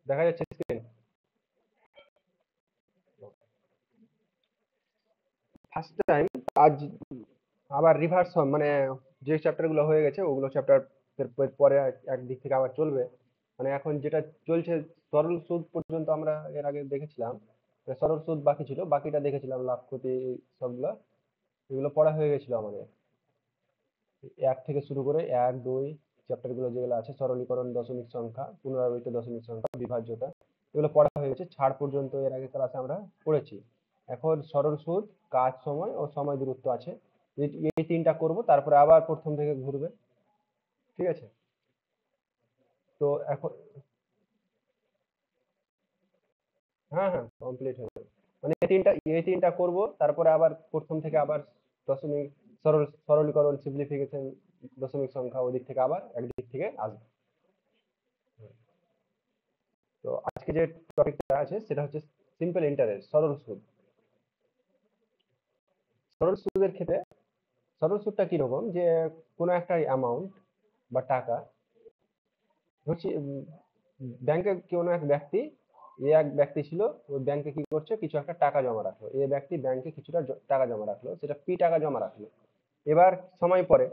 দেখা যাচ্ছে screen? First time আজ আবার রিভার্স মানে যে চ্যাপ্টার গুলো হয়ে গেছে ওগুলো চ্যাপ্টার পরে একদিক থেকে আবার চলবে। মানে এখন যেটা চলছে সরল সুদ পর্যন্ত আমরা এর আগে দেখেছিলাম। সরল সুদ বাকি ছিল, বাকিটা দেখেছিলাম লাভ ক্ষতি সবগুলো, এগুলো পড়া হয়ে গেছিল আমাদের। এক থেকে শুরু করে এক দুই চ্যাপ্টার গুলো যেগুলো আছে, সরলীকরণ, দশমিক সংখ্যা, পুনরাবৃত্ত দশমিক সংখ্যা, বিভাজ্যতা, এগুলো পড়া হয়ে গেছে। ছাড় পর্যন্ত এর আগে ক্লাসে আমরা পড়েছি। এখন সরল সুদ, কাজ সময় ও সময় দূরত্ব আছে, এই তিনটা করব, তারপরে আবার প্রথম থেকে ঘুরবে। ঠিক আছে? তো এখন হ্যাঁ হ্যাঁ কমপ্লিট হয়ে যাবে। মানে এই তিনটা করব, তারপরে আবার প্রথম থেকে আবার দশমিক, সরলীকরণ, সিম্পলিফিকেশন, দশমিক সংখ্যা, ওদিক থেকে আবার একদিক থেকে আসবে। তো আজকে যে টপিকটা আছে সেটা হচ্ছে সিম্পল ইন্টারেস্ট, সরল সুদ। সরল সুদের ক্ষেত্রে সরল সুদটা কিরকম, যে কোনো একটা অ্যামাউন্ট বা টাকা হচ্ছে ব্যাংকে কোনো এক ব্যক্তি, এক ব্যক্তি ছিল, ওই ব্যাংকে কি করছে, কিছু একটা টাকা জমা রাখলো। এই ব্যক্তি ব্যাংকে কিছুটা টাকা জমা রাখলো, সেটা পি টাকা জমা রাখলো। এবার সময় পরে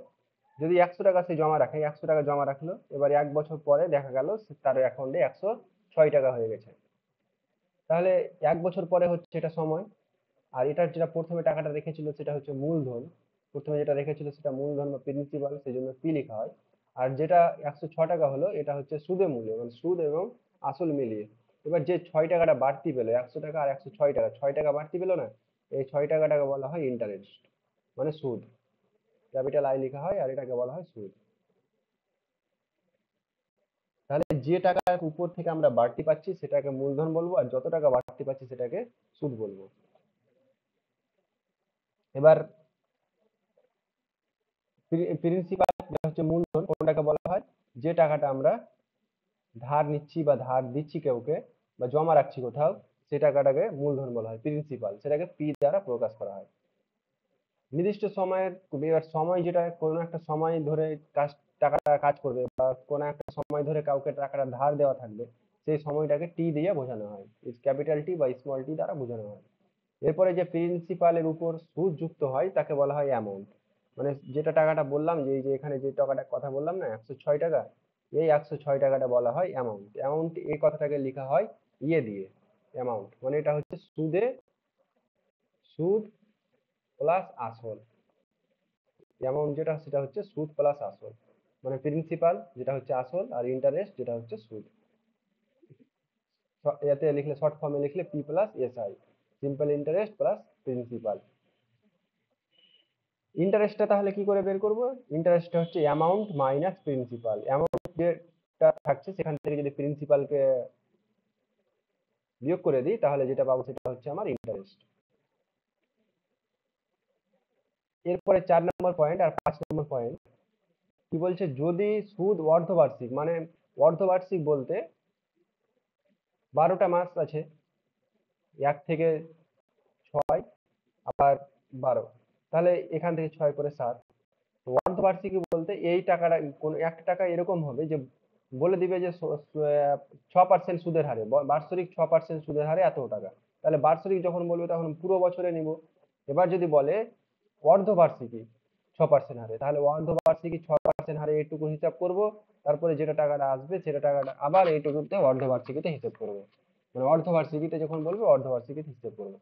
যদি 100 টাকা সে জমা রাখে, 100 টাকা জমা রাখলো, এবার 1 বছর পরে দেখা গেল তার অ্যাকাউন্টে 106 টাকা হয়ে গেছে। তাহলে 1 বছর পরে হচ্ছে এটা সময়। আর এটা যেটা প্রথমে টাকাটা রেখেছিল সেটা হচ্ছে মূলধন। প্রথমে যেটা রেখেছিল সেটা মূলধন বা প্রিন্সিপাল, সেই জন্য পি লেখা হয়। আর যেটা 106 টাকা হলো, এটা হচ্ছে সুদে মূল্য, মানে সুদ এবং আসল মিলিয়ে। এবার যে 6 টাকাটা বাড়তি পেলো, 100 টাকা আর 106 টাকা, 6 টাকা বাড়তি পেলো না, এই 6 টাকাটাকে বলা হয় ইন্টারেস্ট, মানে সুদ। ক্যাপিটাল আই লেখা হয়, আর এটাকে বলা হয় সুদ। তাহলে যে টাকার উপর থেকে আমরা বাড়তি পাচ্ছি সেটাকে মূলধন বলবো, আর যত টাকা বাড়তি পাচ্ছি সেটাকে সুদ বলবো। এবার প্রিন্সিপাল হচ্ছে মূলধন, কোনটাকে বলা হয়, যে টাকাটা আমরা ধার নিচ্ছি বা ধার দিচ্ছি কাউকে, বা জমা রাখছি কোথাও, সে টাকাটাকে মূলধন বলা হয় প্রিন্সিপাল, সেটাকে পি দ্বারা প্রকাশ করা হয়। নির্দিষ্ট সময়ের, এবার সময় যেটা কোনো একটা সময় ধরে টাকাটা কাজ করবে, বা কোনো একটা সময় ধরে কাউকে টাকাটা ধার দেওয়া থাকবে, সেই সময়টাকে টি দিয়ে বোঝানো হয়, ক্যাপিটাল টি বা স্মল টি দ্বারা বোঝানো হয়। এরপরে যে প্রিন্সিপালের উপর সুদ যুক্ত হয় তাকে বলা হয় অ্যামাউন্ট। মানে যেটা টাকাটা বললাম, যে এই যে এখানে যে টাকাটা কথা বললাম না, 106 টাকা, এই 106 টাকাটা বলা হয় অ্যামাউন্ট। অ্যামাউন্ট এই কথাটাকে লেখা হয় ইয়ে দিয়ে, অ্যামাউন্ট মানে এটা হচ্ছে সুদ প্লাস আসল। অ্যামাউন্ট যেটা সেটা হচ্ছে সুদ প্লাস আসল, মানে প্রিন্সিপাল যেটা হচ্ছে আসল, আর ইন্টারেস্ট যেটা হচ্ছে সুদ। এতে লিখলে, শর্ট ফর্মে লিখলে P plus S I, simple interest plus principal. ইন্টারেস্টটা তাহলে কি করে বের করব? ইন্টারেস্টটা হচ্ছে অ্যামাউন্ট মাইনাস প্রিন্সিপাল। অ্যামাউন্ট যেটা থাকছে সেখান থেকে যদি প্রিন্সিপালকে বিয়োগ করে দিই, তাহলে যেটা পাবো সেটা হচ্ছে আমার ইন্টারেস্ট। এরপরে 4 নম্বর পয়েন্ট আর 5 নম্বর পয়েন্ট কি বলছে, যদি সুদ অর্ধবার্ষিক, মানে অর্ধবার্ষিক বলতে 12টা মাস আছে, 1 থেকে 6, আবার 12, তাহলে এখান থেকে 6 করে 7। অর্ধবার্ষিকী বলতে এই টাকাটা, কোন একটা টাকা এরকম হবে যে বলে দিবে যে 6% সুদের হারে, বাৎসরিক 6% সুদের হারে এত টাকা। তাহলে বাৎসরিক যখন বলবে তখন পুরো বছরে নিব। এবার যদি বলে অর্ধবার্ষিকী 6% হারে, তাহলে অর্ধবার্ষিকী 6% হারে এইটুকু হিসাব করব, তারপরে যেটা টাকাটা আসবে সেটা টাকাটা আবার এইটুকুতে অর্ধবার্ষিকীতে হিসাব করবো। মানে অর্ধবার্ষিকীতে যখন বলবে অর্ধবার্ষিকীতে হিসাব করবো।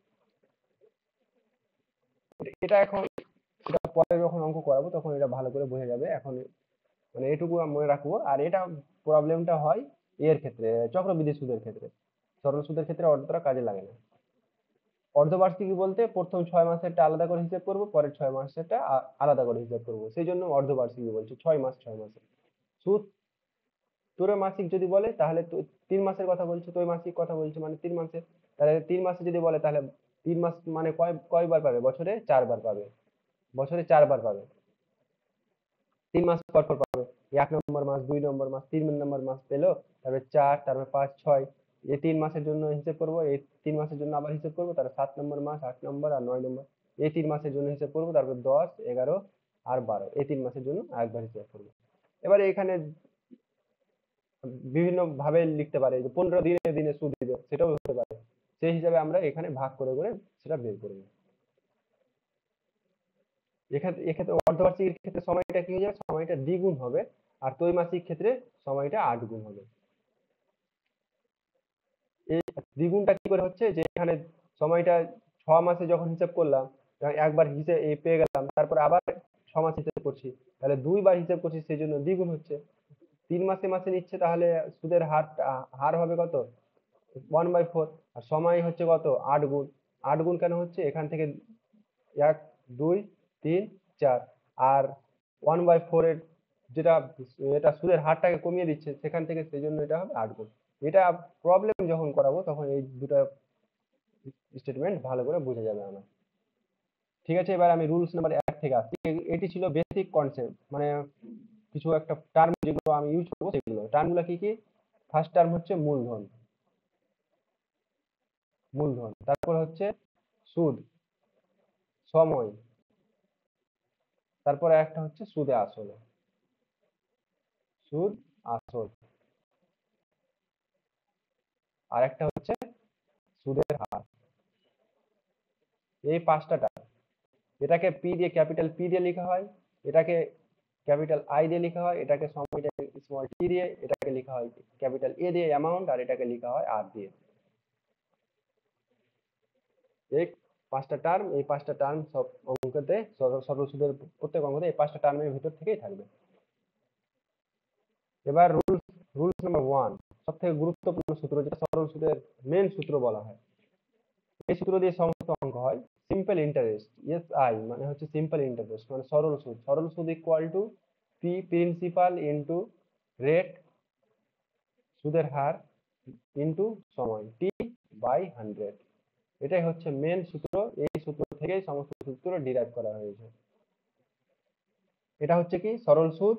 এটা এখন, এটা পরে যখন অঙ্ক করাবো তখন এটা ভালো করে বোঝা যাবে। এখন মানে এটুকু মনে রাখবো। আর এটা প্রবলেমটা হয় এর ক্ষেত্রে, চক্রবৃদ্ধি সুদের ক্ষেত্রে। সরল সুদের ক্ষেত্রে অতটা কাজে লাগে না। অর্ধবার্ষিকী বলতে প্রথম 6 মাসেরটা আলাদা করে হিসাব করবো, পরের 6 মাসেরটা আলাদা করে হিসাব করবো, সেই জন্য অর্ধবার্ষিকী বলছি, 6 মাস 6 মাসে। সুদ ত্রৈমাসিক যদি বলে তাহলে তো 3 মাসের কথা বলছে, ত্রৈমাসিক কথা বলছে মানে 3 মাসের। তাহলে 3 মাসে যদি বলে তাহলে 3 মাস মানে কয়বার পাবে, বছরে 4বার পাবে, বছরে 4বার পাবে, 3 মাস পর পর পাবে। 1 নম্বর মাস, 2 নম্বর মাস, 3 নম্বর মাস পেলো, তারপরে 4, তারপরে 5, 6, এই 3 মাসের জন্য হিসেব করবো, এই 3 মাসের জন্য আবার হিসেব করবো, তারপর 7 নম্বর মাস, 8 নম্বর আর 9 নম্বর, এই 3 মাসের জন্য হিসেব করবো, তারপর 10, 11 আর 12, এই 3 মাসের জন্য আরেকবার হিসেব করবো। এবারে এখানে বিভিন্ন ভাবে লিখতে পারে, যে 15 দিনে দিনে সুদ দিবে, সেটাও হতে পারে। সেই হিসাবে আমরা এখানে ভাগ করে করে সেটা বের করব। এক্ষেত্রে অর্ধবার্ষিকীর ক্ষেত্রে সময়টা কি হয়ে যাবে, সময়টা দ্বিগুণ হবে। আর ত্রৈমাসিক ক্ষেত্রে সময়টা 8 গুণ হবে। এই দ্বিগুণটা কি করে হচ্ছে, যে এখানে সময়টা 6 মাসে যখন হিসাব করলাম, একবার হিসেব পেয়ে গেলাম, তারপরে আবার 6 মাস হিসাব করছি, তাহলে 2বার হিসাব করছি, সেই জন্য দ্বিগুণ হচ্ছে। 3 মাসে মাসে নিচ্ছে, তাহলে সুদের হার হবে কত, 1/4। আর সময় হচ্ছে কত, 8 গুণ। 8 গুণ কেন হচ্ছে, এখান থেকে 1, 2, 3, 4, আর 1/4 এর যেটা, এটা সুদের হারটাকে কমিয়ে দিচ্ছে সেখান থেকে, সেই জন্য এটা হবে 8 গুণ। এটা প্রবলেম যখন করাবো তখন এই দুটো স্টেটমেন্ট ভালো করে বোঝা যাবে আমার। ঠিক আছে, এবার আমি রুলস নাম্বার 1 থেকে আসছি। এটি ছিল বেসিক কনসেপ্ট, মানে কিছু একটা টার্ম যেগুলো আমি ইউজ করবো, সেগুলো টার্মগুলো কি কি। ফার্স্ট টার্ম হচ্ছে মূলধন। মূলধন, তারপর হচ্ছে সুদ, সময়, তারপরে একটা হচ্ছে সুদে আসলে, সুদ আসল, আর একটা হচ্ছে সুদের হার। এই 5টা টার্ম, এটাকে পি দিয়ে, ক্যাপিটাল পি দিয়ে লেখা হয়, এটাকে ক্যাপিটাল আই দিয়ে লেখা হয়, এটাকে সময়টাকে স্মল টি দিয়ে, এটাকে লেখা হয় ক্যাপিটাল এ দিয়ে অ্যামাউন্ট, আর এটাকে লেখা হয় আর দিয়ে। এই 5টা টার্ম, এই 5টা টার্ম সব অঙ্কতে, সরল সুদের প্রত্যেক অঙ্কতে এই 5টা টার্মের ভিতর থেকেই থাকবে। এবার রুলস নাম্বার 1, সব থেকে গুরুত্বপূর্ণ সূত্র, যেটা সরল সুদের মেন সূত্র বলা হয়। এই সূত্র দিয়ে সমস্ত অঙ্ক হয়। সিম্পল ইন্টারেস্ট, এসআই মানে হচ্ছে সিম্পল ইন্টারেস্ট, মানে সরল সুদ। সরল সুদ equal to P principal into rate, সুদের হার, ইনটু সময়, টি বাই 100। এটাই হচ্ছে মেন সূত্র। এই সূত্র থেকেই সমস্ত সূত্র ডিরাইভ করা হয়েছে। এটা হচ্ছে কি, সরল সুদ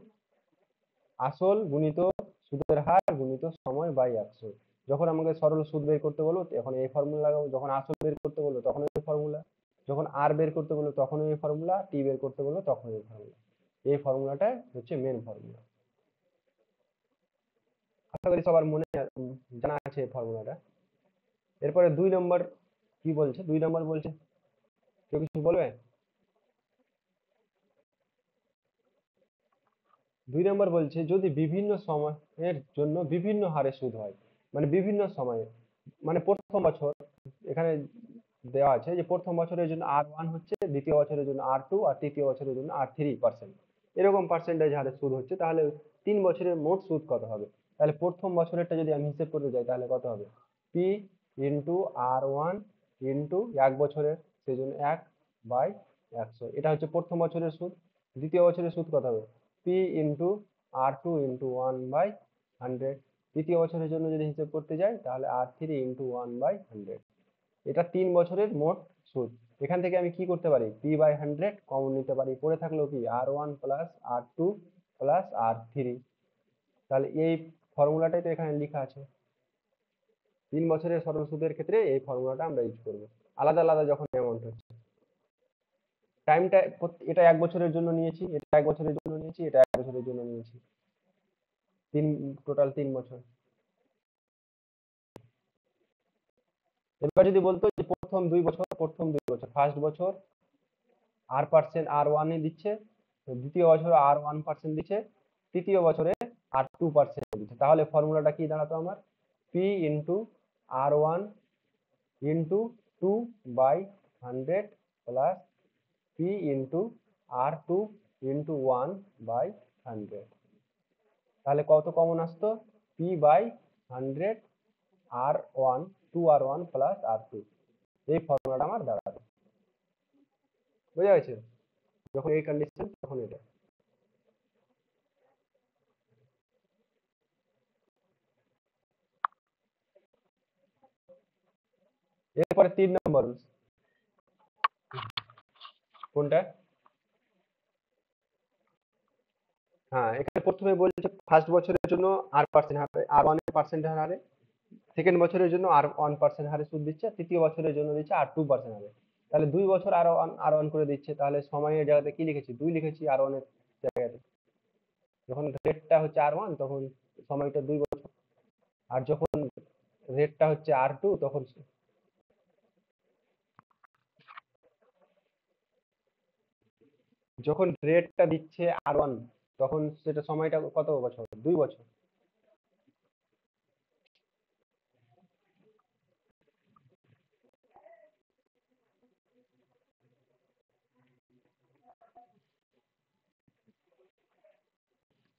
আসল গুণিত সুদের হার গুণিত সময় বাই 100। যখন আমাকে সরল সুদ বের করতে বলো তখন এই ফর্মুলা লাগাবো, যখন আসল বের করতে বলো তখন এই ফর্মুলা, যখন আর বের করতে বলো তখন এই ফর্মুলা, টি বের করতে বলো তখন এই ফর্মুলা। এই ফর্মুলাটা হচ্ছে মেন ফর্মুলা। আশা করি সবার মনে জানা আছে এই ফর্মুলাটা। এরপরে 2 নম্বর কি বলছে, 2 নম্বর বলছে, কেউ কিছু বলবে? 2 নম্বর বলছে, যদি বিভিন্ন সময়ের জন্য বিভিন্ন হারে সুদ হয়, মানে বিভিন্ন সময়ে, মানে প্রথম বছর, এখানে দেওয়া আছে যে প্রথম বছরের জন্য R1 হচ্ছে, দ্বিতীয় বছরের জন্য R2, আর তৃতীয় বছরের জন্য R3%, এরকম পার্সেন্টেজ হারে সুদ হচ্ছে, তাহলে 3 বছরের মোট সুদ কত হবে? তাহলে প্রথম বছরেরটা যদি আমি হিসেব করতে যাই, তাহলে কত হবে, পি ইন্টু R1 ইন্টু 1 বছরের, সেই জন্য 1/100। এটা হচ্ছে প্রথম বছরের সুদ। দ্বিতীয় বছরের সুদ কত হবে, পি ইন্টু R2 ইন্টু 1/100। তৃতীয় বছরের জন্য যদি হিসেব করতে যাই, তাহলে R3 ইন্টু 1/100। এটা 3 বছরের মোট সুদ। এখান থেকে আমি কি করতে পারি, p/100 কমন নিতে পারি, পড়ে থাকলো কি R1 plus R2 plus R3। তাহলে এই ফর্মুলাটাই তো এখানে লেখা আছে। 3 বছরের সরল সুদের ক্ষেত্রে এই ফর্মুলাটা আমরা ইউজ করবো, আলাদা আলাদা যখন অ্যামাউন্ট হচ্ছে। টাইমটা, এটা 1 বছরের জন্য নিয়েছি, এটা 1 বছরের জন্য নিয়েছি, এটা 1 বছরের জন্য নিয়েছি, টোটাল 3 বছর। এবার যদি বলতো যে প্রথম 2 বছর ফার্স্ট বছর R1 দিচ্ছে, দ্বিতীয় বছরে R1% দিচ্ছে, তৃতীয় বছরে R2% দিচ্ছে, তাহলে ফর্মুলাটা কি দাঁড়াতো আমার, P into R1 into 2/100 plus P into R2 into 1/100। তাহলে কত কমন আসতো, P/100 R1, 2R1 plus R2। এই ফর্মুলাটা আমার দাঁড়াবে। বুঝা গেছে? যখন এই কন্ডিশন তখন এটা। এরপরে 3 নম্বর, কোনটা, হ্যাঁ এখানে প্রথমে বলছে ফার্স্ট বছরের জন্য R1% হারে, সেকেন্ড বছরের জন্য R1% হারে সুদ দিচ্ছে, তৃতীয় বছরের জন্য দিচ্ছে R2% হারে। তাহলে 2 বছর আর ওয়ান করে দিচ্ছে, তাহলে সময়ের জায়গাতে কি লিখেছি, 2 লিখেছি R1 এর জায়গাতে। যখন রেটটা হচ্ছে R1, তখন সময়টা 2 বছর আর যখন রেটটা হচ্ছে R2, তখন যখন রেটটা দিচ্ছে R1, তখন সেটা সময়টা কত বছর? 2 বছর।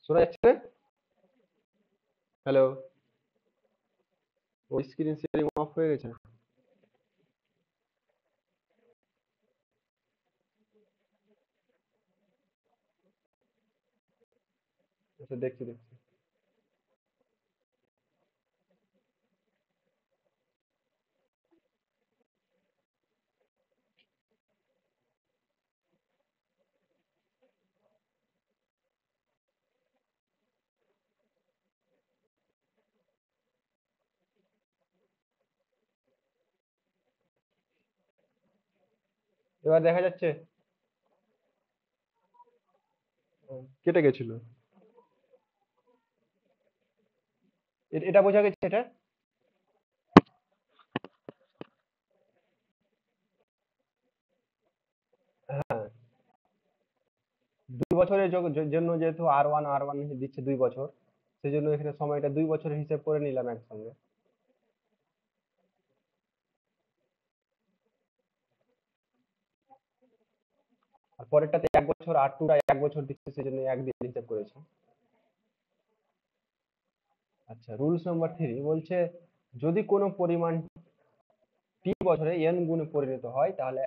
শোনা যাচ্ছে? হ্যালো? ওই স্ক্রিন শেয়ারিং অফ হয়ে গেছে? আচ্ছা, দেখছি দেখছি। এবার দেখা যাচ্ছে? কেটে গেছিল। এটা বোঝা গেছে এটা? হ্যাঁ, 2 বছরের জন্য যেহেতু আর ওয়ান দিচ্ছে 2 বছর, সেই জন্য এখানে সময়টা 2 বছরের হিসেব করে নিলাম একসঙ্গে। আর পরেরটাতে 1 বছর, R2টা 1 বছর দিচ্ছে, সেই জন্য 1 দিয়ে হিসেব করেছে। আচ্ছা, রুলস নাম্বার 3 বলছে, যদি কোনো পরিমাণ t বছরে n গুণে পরিণত হয়, তাহলে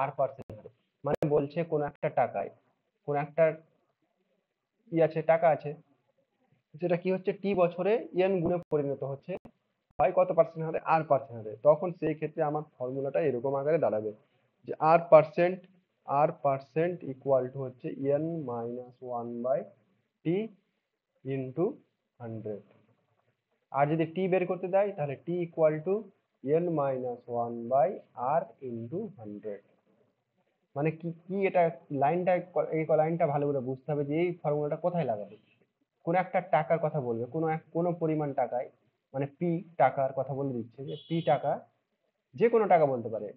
r% হবে। মানে বলছে কোন একটা টাকায়, কোন একটা টাকা আছে, যেটা কি হচ্ছে t বছরে n গুণে পরিণত হচ্ছে, হয় কত পার্সেন্ট হারে? r% হারে। তখন সেই ক্ষেত্রে আমার ফর্মুলাটা এরকম আকারে দাঁড়াবে যে r% ইকুয়াল টু হচ্ছে n-1/t ইন্টু 100। আর যদি টি বের করতে দেয়, তাহলে T equal to n-1/r into 100। মানে কি কি এটা লাইনটা, এই লাইনটা ভালো করে বুঝতে হবে যে এই ফর্মুলাটা কোথায় লাগাবে। কোন একটা টাকার কথা বলবে, কোনো পরিমাণ টাকায়, মানে পি টাকার কথা বলে দিচ্ছে যে পি টাকা, যে কোনো টাকা বলতে পারে,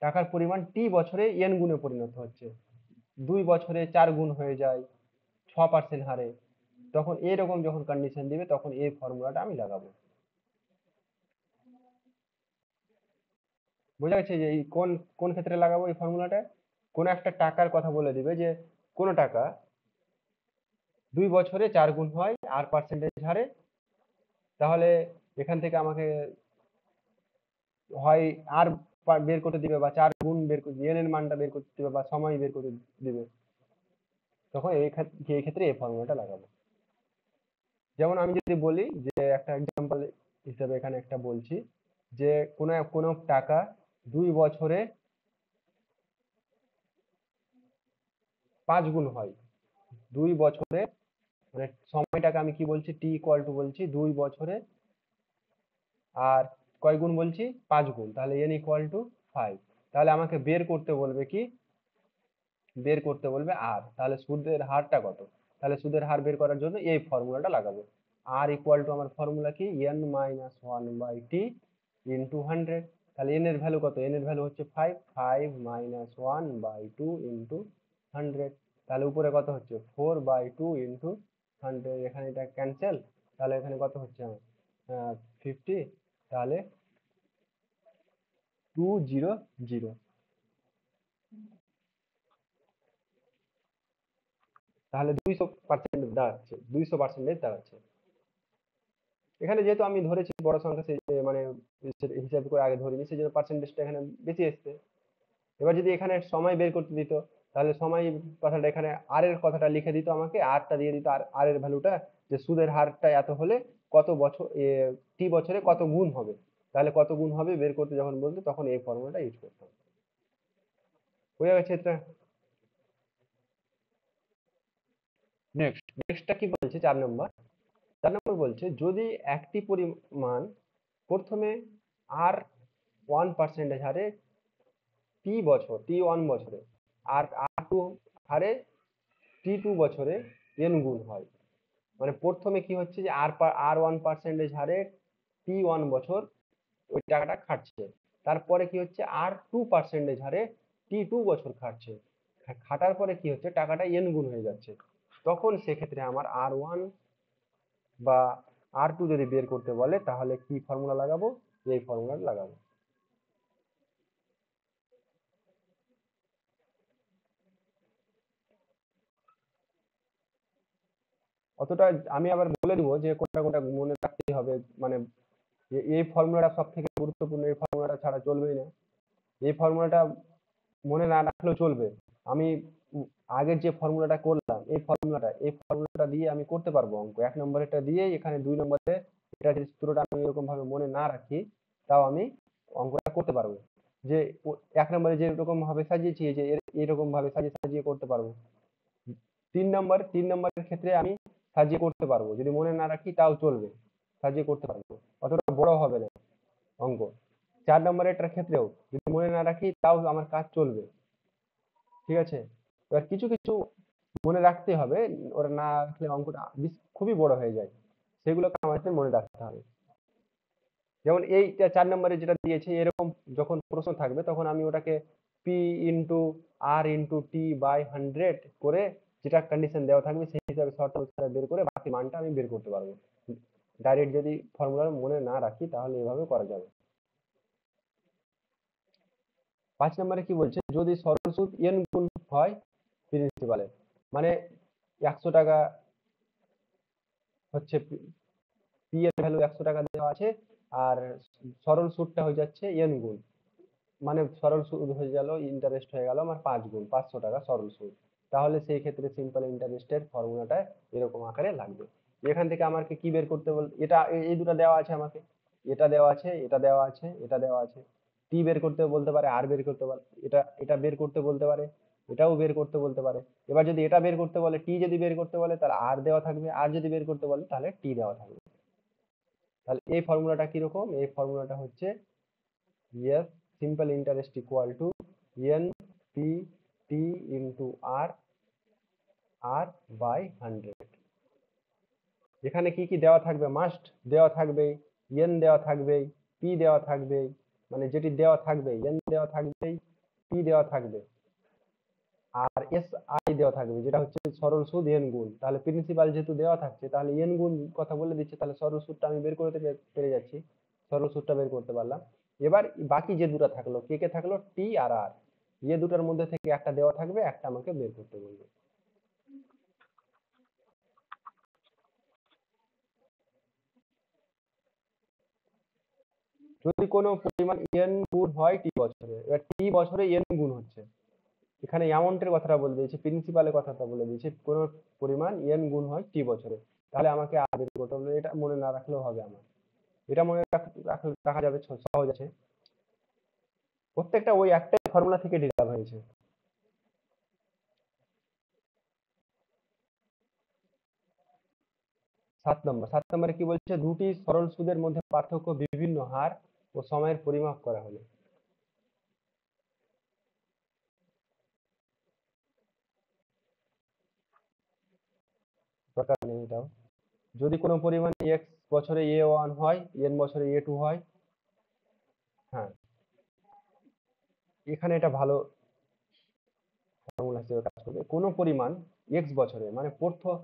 টাকার পরিমাণ t বছরে n গুণে পরিণত হচ্ছে, 2 বছরে 4 গুণ হয়ে যায় 6% হারে। তখন এরকম যখন কন্ডিশন দিবে, তখন এই ফর্মুলাটা আমি লাগাবো। বোঝা গেছে যে এই কোন কোন ক্ষেত্রে লাগাবো এই ফর্মুলাটা? কোন একটা টাকার কথা বলে দিবে যে কোন টাকা 2 বছরে 4 গুণ হয় আর পার্সেন্টেজ হারে, তাহলে এখান থেকে আমাকে হয় আর বের করতে দিবে, বা 4 গুণ বের করতে, এর মানটা বের করতে দিবে, বা সময় বের করতে দিবে। তখন এই ক্ষেত্রে এই ফর্মুলাটা লাগাবো। যেমন আমি যদি বলি যে একটা এক্সাম্পল হিসেবে এখানে একটা বলছি যে কোনো টাকা 2 বছরে 5 গুণ হয়। 2 বছরে, মানে সময়টাকে আমি কি বলছি, টি ইকুয়াল টু বলছি 2 বছরে, আর কয় গুণ বলছি? 5 গুণ। তাহলে এন ইকুয়াল টু 5। তাহলে আমাকে বের করতে বলবে কি? বের করতে বলবে আর। তাহলে সুদের হারটা কত? তাহলে সুদের হার বের করার জন্য এই ফর্মুলাটা লাগাবো। আর ইকুয়াল টু আমার ফর্মুলা কি? n-1/t into 100। তাহলে এন এর ভ্যালু কত? এন এর ভ্যালু হচ্ছে 5। 5-1/2 ইন্টু 100। তাহলে উপরে কত হচ্ছে? 4/2 ইন্টু 100। এখানে এটা ক্যান্সেল। তাহলে এখানে কত হচ্ছে আমার? 50। তাহলে 200। তাহলে 200% দাঁড়াচ্ছে, 200% দাঁড়াচ্ছে। এখানে যেহেতু আমি ধরেছি বড় সংখ্যা, সেই মানে হিসাব করে আগে ধরিনি, সেই জন্য পার্সেন্টেজটা এখানে বেশি এসছে। এবার যদি এখানে সময় বের করতে দিত, তাহলে সময় কথাটা এখানে আর এর কথাটা লিখে দিত, আমাকে আরটা দিয়ে দিত, আর আর এর ভ্যালুটা, যে সুদের হারটা এত হলে কত বছর, টি বছরে কত গুণ হবে। তাহলে কত গুণ হবে বের করতে যখন বলতো, তখন এই ফর্মুলাটা ইউজ করতাম। বোঝা গেছে এটা? নেক্সটটা কি বলছে? 4 নম্বর। 4 নম্বর বলছে, যদি একটি পরিমাণ প্রথমে r1% হারে t1 বছরে, আর r2 হারে t2 বছরে n গুণ হয়। মানে প্রথমে কি হচ্ছে যে আর 1% হারে T1 বছর ওই টাকাটা খাটছে, তারপরে কি হচ্ছে আর 2% হারে T2 বছর খাটছে, খাটার পরে কি হচ্ছে টাকাটা n গুণ হয়ে যাচ্ছে, তখন সেক্ষেত্রে আমার R1 বা R2 যদি বের করতে বলে তাহলে কি ফর্মুলা লাগাবো, এই ফর্মুলাটা লাগাবো। অতটা আমি আবার বলে দিব যে কোনটা কোনটা মনে রাখতে হবে, মানে এই ফর্মুলাটা সব থেকে গুরুত্বপূর্ণ, এই ফর্মুলাটা ছাড়া চলবেই না, এই ফর্মুলাটা মনে না রাখলেও চলবে। আমি আগের যে ফর্মুলাটা করলাম এই ফর্মুলাটা দিয়ে আমি করতে পারবো অঙ্ক, 1 নম্বরেরটা দিয়ে এখানে 2 নম্বরে এটা যদি সূত্রটা আমি এরকম ভাবে মনে না রাখি তাও আমি অঙ্কটা করতে পারবো। যে 1 নম্বরে যে এরকম ভাবে সাজিয়েছি যে এরকম ভাবে সাজিয়ে সাজিয়ে করতে পারবো। 3 নম্বরের ক্ষেত্রে আমি সাজিয়ে করতে পারবো, যদি মনে না রাখি তাও চলবে, সাজিয়ে করতে পারবো, অতটা বড় হবে না অঙ্ক। 4 নম্বরেরটার ক্ষেত্রেও যদি মনে না রাখি তাও আমার কাজ চলবে, ঠিক আছে। এবার কিছু কিছু মনে রাখতে হবে, ওরা না রাখলে অঙ্কটা খুবই বড় হয়ে যায়, সেগুলোকে আমাদের মনে রাখতে হবে। যেমন এইটা 4 নম্বরে যেটা দিয়েছে এরকম যখন প্রশ্ন থাকবে তখন আমি ওটাকে P × R × T/100 করে যেটা কন্ডিশন দেওয়া থাকবে সেই হিসাবে শর্ট আনসার বের করে বাকি মানটা আমি বের করতে পারবো। ডাইরেক্ট যদি ফর্মুলা মনে না রাখি তাহলে এভাবে করা যাবে। 5 নম্বরে কি বলছে, যদি সরল সুদ n গুণ হয় প্রিন্সিপালে, মানে 100 টাকা হচ্ছে পি এর ভ্যালু 100 টাকা দেওয়া আছে, আর সরল সুদটা হয়ে যাচ্ছে n গুণ, মানে সরল সুদ হয়ে গেল, ইন্টারেস্ট হয়ে গেল আমার 5 গুণ 500 টাকা সরল সুদ, তাহলে সেই ক্ষেত্রে সিম্পল ইন্টারেস্টের ফর্মুলাটা এরকম আকারে লাগবে। এখান থেকে আমাকে কি বের করতে বল, এটা এই দুটো দেওয়া আছে আমাকে, এটা দেওয়া আছে, এটা দেওয়া আছে, এটা দেওয়া আছে, টি বের করতে বলতে পারে, আর বের করতে পারে, এটা এটা বের করতে বলতে পারে, এটাও বের করতে বলতে পারে। এবার যদি এটা বের করতে বলে, টি যদি বের করতে বলে তাহলে আর দেওয়া থাকবে, আর যদি বের করতে বলে তাহলে টি দেওয়া থাকবে। তাহলে এই ফর্মুলাটা কিরকম, এই ফর্মুলাটা হচ্ছে yes simple interest equal to npt into r/100। এখানে কি কি দেওয়া থাকবে, মাস্ট দেওয়া থাকবে, n দেওয়া থাকবে, p দেওয়া থাকবে, মানে যেটি দেওয়া থাকবে n দেওয়া থাকবে, p দেওয়া থাকবে, আর এস আই দেওয়া থাকবে যেটা হচ্ছে সরল সুদ n গুণ। তাহলে প্রিন্সিপাল যেহেতু দেওয়া থাকছে তাহলে n গুণ কথা বলে দিচ্ছে, তাহলে সরল সুদটা আমি বের করতে পেরে যাচ্ছি, সরল সুদটা বের করতে পারলাম। এবার বাকি যে দুটো থাকলো, কে কে থাকলো, টি আর আর, এই দুটার মধ্যে থেকে একটা দেওয়া থাকবে, একটা আমাকে বের করতে বলবে। যদি কোনো পরিমাণ n গুণ হয় টি বছরে, এবার টি বছরে n গুণ হচ্ছে, এখানে অ্যামাউন্টের কথাটা বলে দিয়েছে, প্রিন্সিপালের কথাটা বলে দিয়েছে, কোন পরিমাণ n গুণ হয় টি বছরে, তাহলে আমাকে আর বের করতে হবে, এটা মনে না রাখলেও হবে আমার, এটা মনে রাখা যাবে, সহজ আছে, প্রত্যেকটা ওই একটাই ফর্মুলা থেকে ডিরাইভ হয়েছে। 7 নম্বরে কি বলছে, দুটি সরল সুদের মধ্যে পার্থক্য বিভিন্ন হার ও সময়ের পরিমাপ করা হলো। দরকার নেই এটাও। যদি কোনো পরিমাণ x বছরে a1 হয়, n বছরে a2 হয়, হ্যাঁ এখানে এটা ভালো ফর্মুলা হিসেবে কাজ করবে। কোনো পরিমাণ x বছরে, মানে প্রথম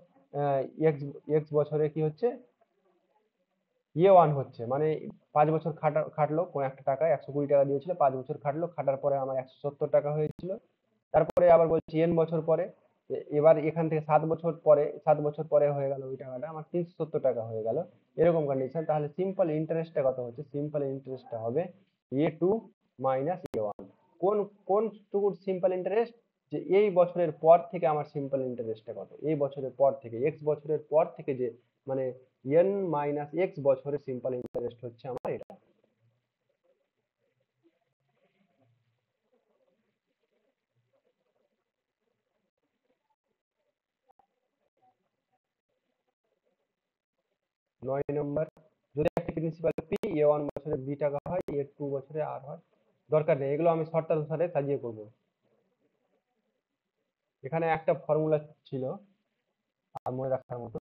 x x বছরে কি হচ্ছে, ওয়ান হচ্ছে, মানে 5 বছর খাটলো কোন একটা টাকা, 120 টাকা দিয়েছিল, 5 বছর খাটলো, খাটার পরে আমার 170 টাকা হয়েছিল। তারপরে আবার বলছি এন বছর পরে, এবার এখান থেকে 7 বছর পরে, 7 বছর পরে হয়ে গেল ওই টাকাটা আমার 370 টাকা হয়ে গেল, এরকম কন্ডিশন। তাহলে সিম্পল ইন্টারেস্টটা কত হচ্ছে, সিম্পল ইন্টারেস্টটা হবে a2 মাইনাস a1। কোন কোন টুকুর সিম্পল ইন্টারেস্ট, যে এই বছরের পর থেকে আমার সিম্পল ইন্টারেস্টটা কত, এই বছরের পর থেকে, এক্স বছরের পর থেকে, যে মানে n মাইনাস এক্স বছরের সিম্পল ইন্টারেস্ট হচ্ছে আমার এটা। নয় নম্বর, যদি একটা প্রিন্সিপাল পি a1 বছরে b টাকা হয়, a2 বছরে আর হয়, দরকার নেই, এগুলো আমি শর্ত অনুসারে সাজিয়ে করব। এখানে একটা ফর্মুলা ছিল আর মনে রাখার মতো,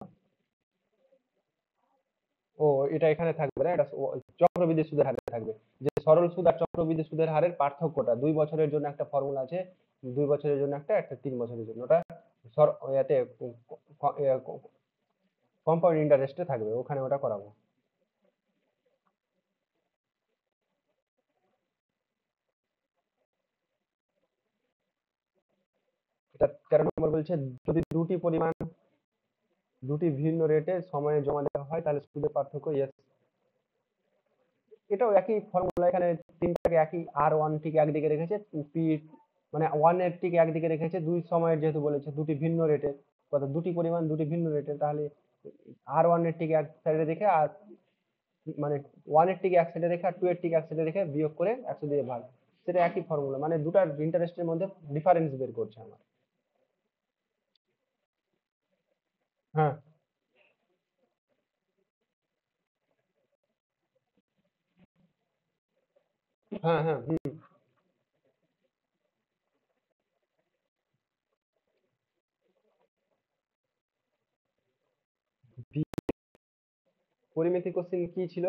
ও, এটা এখানে থাকবে না, এটা চক্রবৃদ্ধি সুদের হারে থাকবে। যে সরল সুদ আর চক্রবৃদ্ধি সুদের হারের পার্থক্যটা 2 বছরের জন্য একটা ফর্মুলা আছে, 2 বছরের জন্য একটা 3 বছরের জন্য ওটা ইয়াতে কম্পাউন্ড ইন্টারেস্টে থাকবে, ওখানে ওটা করাবো। এটা 13 নম্বর বলছে, যদি দুটি ভিন্ন রেটে সময়ে জমা দেওয়া হয় তাহলে সুদের পার্থক্য, ইয়েস। এটাও একই ফর্মুলা, এখানে তিনটাকে একই, আর 1 টিকে একদিকে রেখেছে, পি মানে 1 এর টিকে একদিকে রেখেছে, দুই সময়ের যেহেতু বলেছে দুটি ভিন্ন রেটে, কত দুটি পরিমাণ দুটি ভিন্ন রেটে, তাহলে আর 1 এর টিকে এক সাইডে রেখে, আর মানে 1 এর টিকে এক সাইডে রেখে আর 2 এর টিকে এক সাইডে রেখে বিয়োগ করে 100 দিয়ে ভাগ, সেটা একই ফর্মুলা, মানে দুটার ইন্টারেস্টের মধ্যে ডিফারেন্স বের করছে আমার। হ্যাঁ, হ্যাঁ, হ্যাঁ, পরিমিতি কোশ্চেন কি ছিল?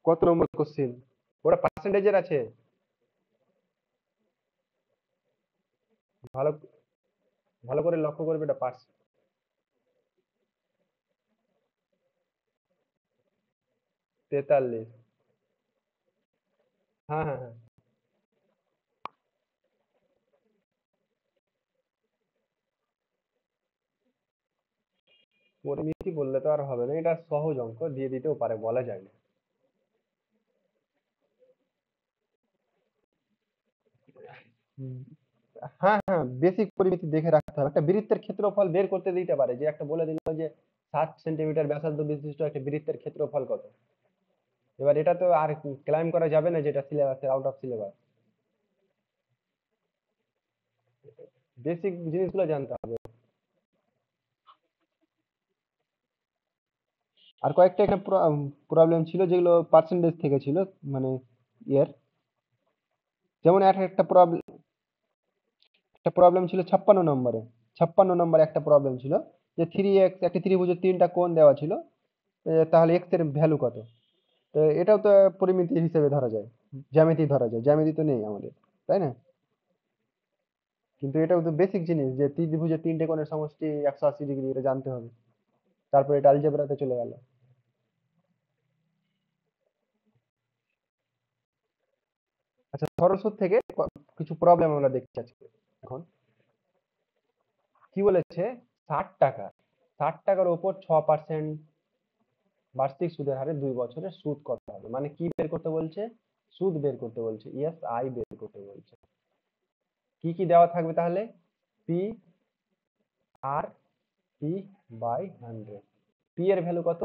কত নম্বর কোশ্চেন? ওটা পার্সেন্টেজের আছে। ভালো ভালো করে লক্ষ্য করবে, এটা 43। হ্যাঁ, হ্যাঁ, হ্যাঁ। পরিমিতি বললে তো আর হবে না, এটা সহজ অঙ্ক, দিয়ে দিতেও পারে, বলা যায় না। হুম, হ্যাঁ, হ্যাঁ, বেসিক পরিমিতি দেখে রাখতে হবে। একটা বৃত্তের ক্ষেত্রফল বের করতে দিতে পারে, যে একটা বলে দিল যে 60 সেন্টিমিটার ব্যাসার্ধ বিশিষ্ট একটা বৃত্তের ক্ষেত্রফল কত। এবার এটা তো আর ক্লাইম করা যাবে না, যেটা সিলেবাসের আউট অফ সিলেবাস। বেসিক জিনিসগুলো জানতে হবে। আর কয়েকটা এখানে প্রবলেম ছিল যেগুলো পার্সেন্টেজ থেকে ছিল, মানে ইয়ের, যেমন একটা প্রবলেম ছিল 56 নম্বরে। 56 নম্বরে একটা প্রবলেম ছিল যে 3x, একটা ত্রিভুজের 3টা কোণ দেওয়া ছিল, তাহলে এক্স এর ভ্যালু কত। তো এটাও তো পরিমিতি হিসেবে ধরা যায়, জ্যামিতি ধরা যায়, জ্যামিতি তো নেই আমাদের, তাই না? কিন্তু এটাও তো বেসিক জিনিস, যে ত্রিভুজের 3টে কোণের সমষ্টি 180 ডিগ্রি, এটা জানতে হবে। তারপর এটা আলজেব্রাতে চলে গেল। আচ্ছা, সরল সুদ থেকে কিছু প্রবলেম আমরা দেখছি আজকে। এখন কি বলেছে, 60 টাকা, 60 টাকার উপর 6% বার্ষিক সুদের হারে 2 বছরের সুদ কত হবে, মানে কি বের করতে বলছে? সুদ বের করতে বলছে, ইয়েস, আই বের করতে বলছে। কি কি দেওয়া থাকবে তাহলে? P R P by 100। P এর ভ্যালু কত?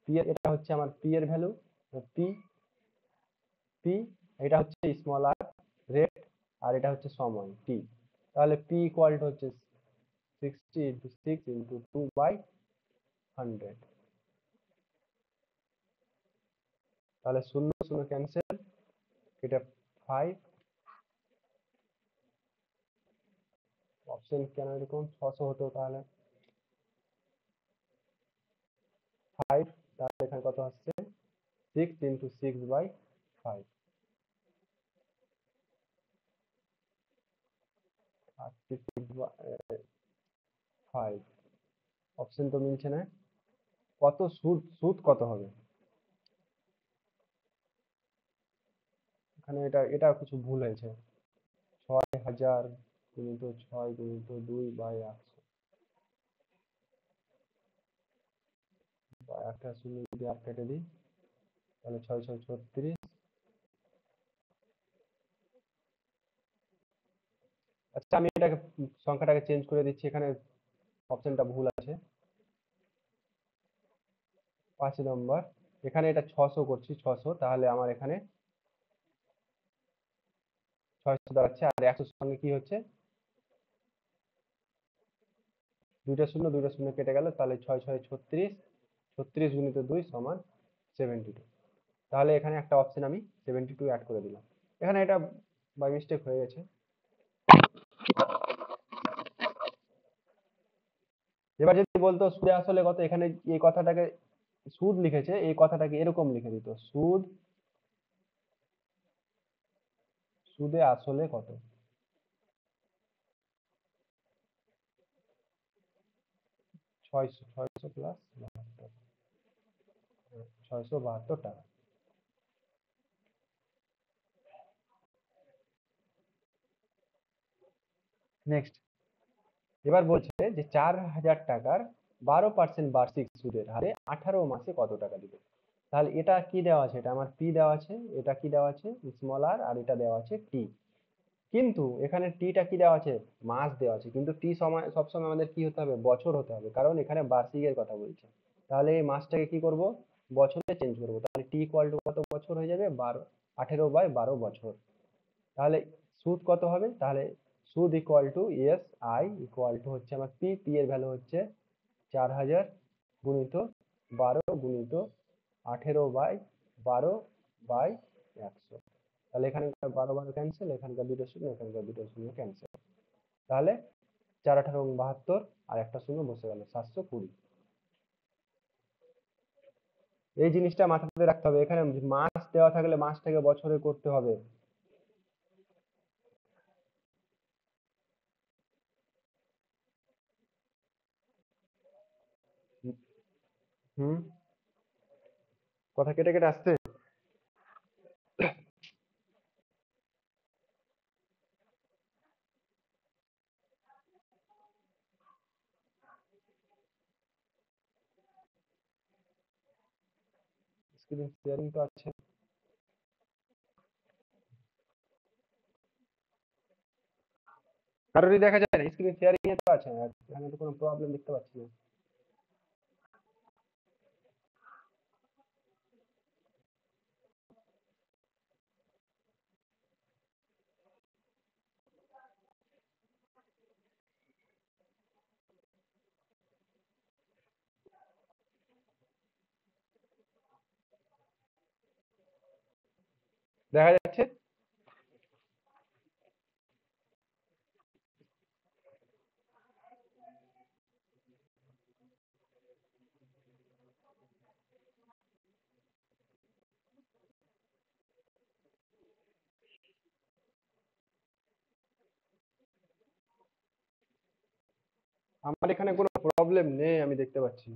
পি এর, এটা হচ্ছে আমার পি এর ভ্যালু। পি পি এটা হচ্ছে স্মল আর, রেট, আর এটা হচ্ছে সময় টি। তাহলে পি ইকুয়াল টু হচ্ছে 60 × 6 × 2/100। তাহলে শূন্য শূন্য ক্যান্সেল, এটা 5। অপশন কেন এরকম, 600 হতো তাহলে 5, তাহলে এখানে কত আসছে? 6 × 6/5, আর 6/5। অপশন তো মিলছে না। কত সুদ, সুদ কত হবে এখানে? এটা এটা কিছু ভুল হয়েছে। 6000 গুণিত 6 গুণিত 2/100, বা একটা শূন্য যদি 8 কেটে দিই, তাহলে 6 6 36। আচ্ছা, আমি এটাকে সংখ্যাটাকে চেঞ্জ করে দিচ্ছি, এখানে অপশনটা ভুল আছে। 5 নম্বর, এখানে এটা 600 করছি, 600, তাহলে আমার এখানে 600 দাঁড়াচ্ছে, আর 100 সঙ্গে কি হচ্ছে, দুইটা শূন্য দুইটা শূন্য কেটে গেল, তাহলে 6 6 36, 36 গুণিত 2 সমান 72। তাহলে এখানে একটা অপশন আমি 72 অ্যাড করে দিলাম। এখানে এটা বাই মিস্টেক হয়ে গেছে। এবার যদি বলতো সুদে আসলে কত, এখানে এই কথাটাকে সুদ লিখেছে, এই কথাটাকে এরকম লিখে দিত, সুদে আসলে কত। 600 প্লাস 672 টাকা। নেক্সট, এবার বলছে যে 4,000 টাকার 12% বার্ষিক সুদের হারে 18 মাসে কত টাকা দিবে। তাহলে এটা কি দেওয়া আছে, এটা আমার পি দেওয়া আছে, এটা কি দেওয়া আছে স্মল আর, আর এটা দেওয়া আছে টি। কিন্তু এখানে টিটা কি দেওয়া আছে, মাস দেওয়া আছে, কিন্তু টি সময় সবসময় আমাদের কি হতে হবে, বছর হতে হবে, কারণ এখানে বার্ষিকের কথা বলছে। তাহলে এই মাসটাকে কি করব, বছরে চেঞ্জ করব। তাহলে টি ইকুয়াল টু কত বছর হয়ে যাবে, 18/12 বছর। তাহলে সুদ কত হবে, তাহলে সুদ equal to S I equal to হচ্ছে আমার পি, পি এর ভ্যালু হচ্ছে 4,000 গুণিত 12 গুণিত 18/12/100। তাহলে এখানকার 12 ক্যান্সেল, এখানকার দুটো শূন্য, এখানকার দুটো শূন্য ক্যান্সেল। তাহলে 4 18 72, আর একটা শূন্য বসে গেল, 720। এই জিনিসটা মাথাতে রাখতে হবে, এখানে মাস দেওয়া থাকলে মাসটাকে বছরে করতে হবে। হুম, কথা কেটে কেটে আসছে। স্ক্রিন শেয়ারিং তো আছে, কারোরই দেখা যায় না, স্ক্রিন শেয়ারিং এ তো আছে, আর এখানে তো কোনো প্রবলেম দেখতে পাচ্ছি না। দেখা যাচ্ছে। আমার এখানে কোনো প্রবলেম নেই, আমি দেখতে পাচ্ছি।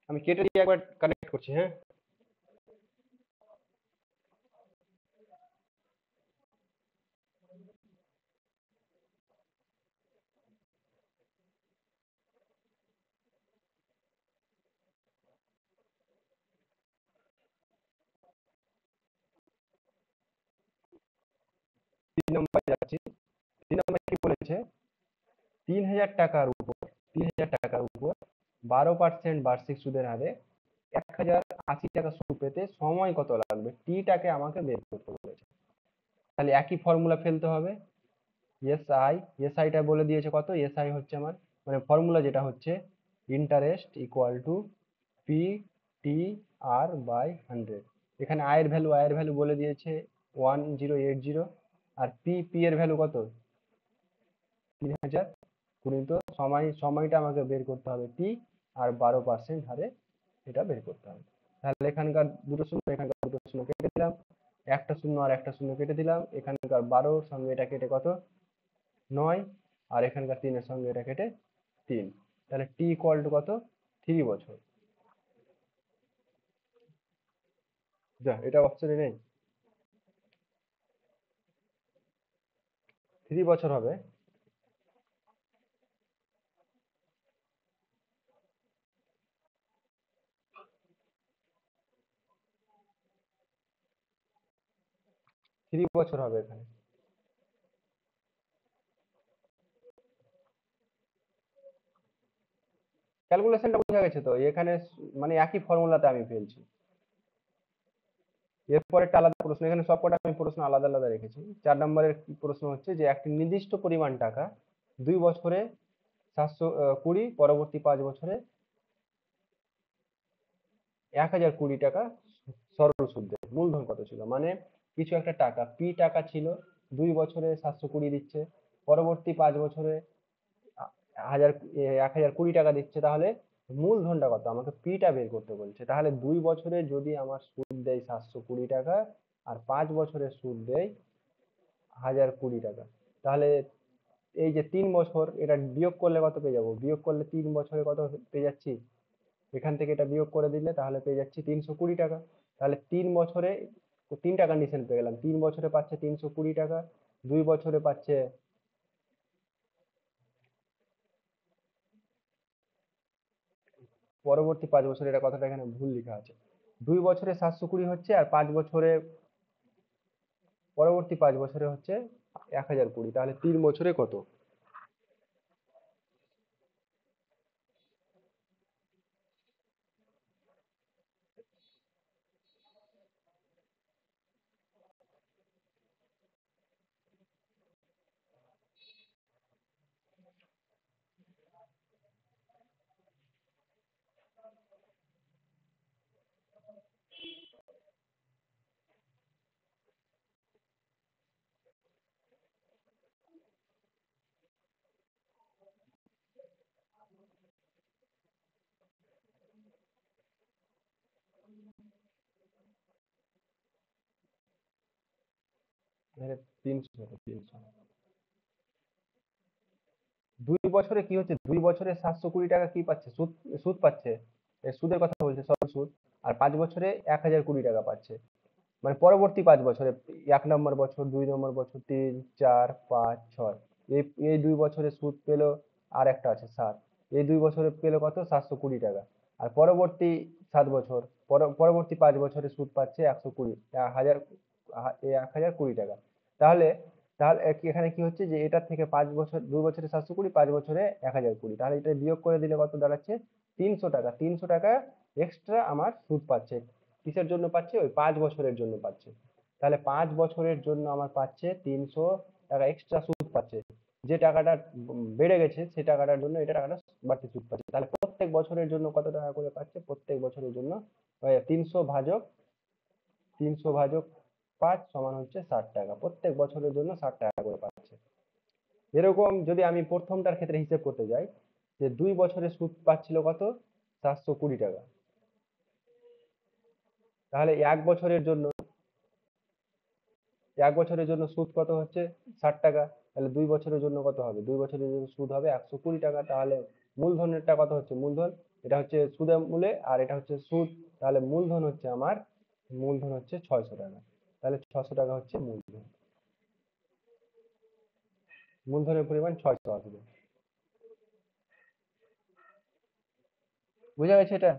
আমি কেটে দিয়ে একবার কানেক্ট করছি, হ্যাঁ। 3 নম্বরে যাচ্ছি। 3 নম্বরে কি বলেছে, 3,000 টাকার উপর 3,000 টাকার উপর 12% বার্ষিক সুদের হারে 1,080 টাকা সুদ পেতে সময় কত লাগবে, টিটাকে আমাকে বের করতে বলেছে। তাহলে একই ফর্মুলা ফেলতে হবে। এস আই, এস আইটা বলে দিয়েছে কত, এস আই হচ্ছে আমার মানে ফর্মুলা যেটা হচ্ছে interest equal to P T R by 100। এখানে আয়ের ভ্যালু বলে দিয়েছে 1080, আর পি পি এর ভ্যালু কত, 3,000 গুণিত সময়টা আমাকে বের করতে হবে টি, আর 12% হারে এটা বের করতে হবে। তাহলে এখানকার দুটো শূন্য, এখানকার দুটো শূন্য কেটে দিলাম, একটা শূন্য আর একটা শূন্য কেটে দিলাম, এখানকার 12 সঙ্গে এটা কেটে কত, 9, আর এখানকার 3-এর সঙ্গে এটা কেটে 3। তাহলে টি ইকুয়াল টু কত, 3 বছর। যা, এটা অপশনে নেই। 3 বছর হবে। 3 বছর হবে এখানে। ক্যালকুলেশনটা বোঝা গেছে তো এখানে, মানে একই ফর্মুলাতে আমি ফেলছি। এরপরেরটা আলাদা প্রশ্ন, এখানে সবকটা আমি প্রশ্ন আলাদা আলাদা রেখেছি। 4 নম্বরের প্রশ্ন হচ্ছে যে একটি নির্দিষ্ট পরিমাণ টাকা 2 বছরে 720, পরবর্তী 5 বছরে 1020 টাকা সরল সুদ দেয়। মূলধন কত ছিল, মানে কিছু একটা টাকা পি টাকা ছিল, 2 বছরে 720 দিচ্ছে, পরবর্তী 5 বছরে 1020 টাকা দিচ্ছে, তাহলে মূলধনটা কত, আমাকে পিটা বের করতে বলছে। তাহলে 2 বছরে যদি আমার সুদ দেয় 720 টাকা, আর 5 বছরে সুদ দেয় 1020 টাকা, তাহলে এই যে 3 বছর, এটা বিয়োগ করলে কত পেয়ে যাবো, বিয়োগ করলে 3 বছরে কত পেয়ে যাচ্ছি, এখান থেকে এটা বিয়োগ করে দিলে তাহলে পেয়ে যাচ্ছি 320 টাকা। তাহলে 3 বছরে 3টা কন্ডিশন পেয়ে গেলাম, 3 বছরে পাচ্ছে 320 টাকা, 2 বছরে পাচ্ছে, পরবর্তী 5 বছরে, এটা কথাটা এখানে ভুল লেখা আছে, 2 বছরে 720 হচ্ছে, আর 5 বছরে, পরবর্তী 5 বছরে হচ্ছে 1020, তাহলে 3 বছরে কত? এখানে 300, 2 বছরে কি হচ্ছে, 2 বছরে 720 টাকা কি পাচ্ছে, সুদ, সুদ পাচ্ছে, সুদের কথা বলছে, সরল সুদ। আর 5 বছরে 1020 টাকা পাচ্ছে, মানে পরবর্তী 5 বছরে, 1 নম্বর বছর, 2 নম্বর বছর, 3, 4, 5, 6, এই এই 2 বছরে সুদ পেলো, আর একটা আছে 7, এই 2 বছরে পেলো কত, 720 টাকা। আর পরবর্তী 7 বছর, পরবর্তী 5 বছরে সুদ পাচ্ছে 120, 1020 টাকা। তাহলে, এখানে কি হচ্ছে যে এটার থেকে 5 বছর, 2 বছরে 720, 5 বছরে 1020, তাহলে এটা বিয়োগ করে দিলে কত দাঁড়াচ্ছে, 300 টাকা। 300 টাকা এক্সট্রা আমার সুদ পাচ্ছে, কিসের জন্য পাচ্ছে, ওই 5 বছরের জন্য পাচ্ছে। তাহলে 5 বছরের জন্য আমার পাচ্ছে 300 টাকা এক্সট্রা সুদ পাচ্ছে। যে টাকাটা বেড়ে গেছে, সেই টাকাটার জন্য এটা টাকাটা বাড়তি সুদ পাচ্ছে। তাহলে প্রত্যেক বছরের জন্য কত টাকা করে পাচ্ছে, প্রত্যেক বছরের জন্য 300 ভাজক 5 সমান হচ্ছে 60 টাকা, প্রত্যেক বছরের জন্য 60 টাকা করে পাচ্ছে। এরকম যদি আমি প্রথমটার ক্ষেত্রে হিসেব করতে যাই, যে 2 বছরে সুদ পাচ্ছিল কত, 720 টাকা, তাহলে 1 বছরের জন্য সুদ কত হচ্ছে, 60 টাকা। তাহলে 2 বছরের জন্য কত হবে, 2 বছরের জন্য সুদ হবে 120 টাকা। তাহলে মূলধনেরটা কত হচ্ছে, মূলধন, এটা হচ্ছে সুদে মূলে, আর এটা হচ্ছে সুদ, তাহলে মূলধন হচ্ছে আমার, মূলধন হচ্ছে 600 টাকা। তাহলে 600 টাকা হচ্ছে মূলধন, মূলধনের পরিমাণ 600 আসবে। বুঝা গেছে এটা?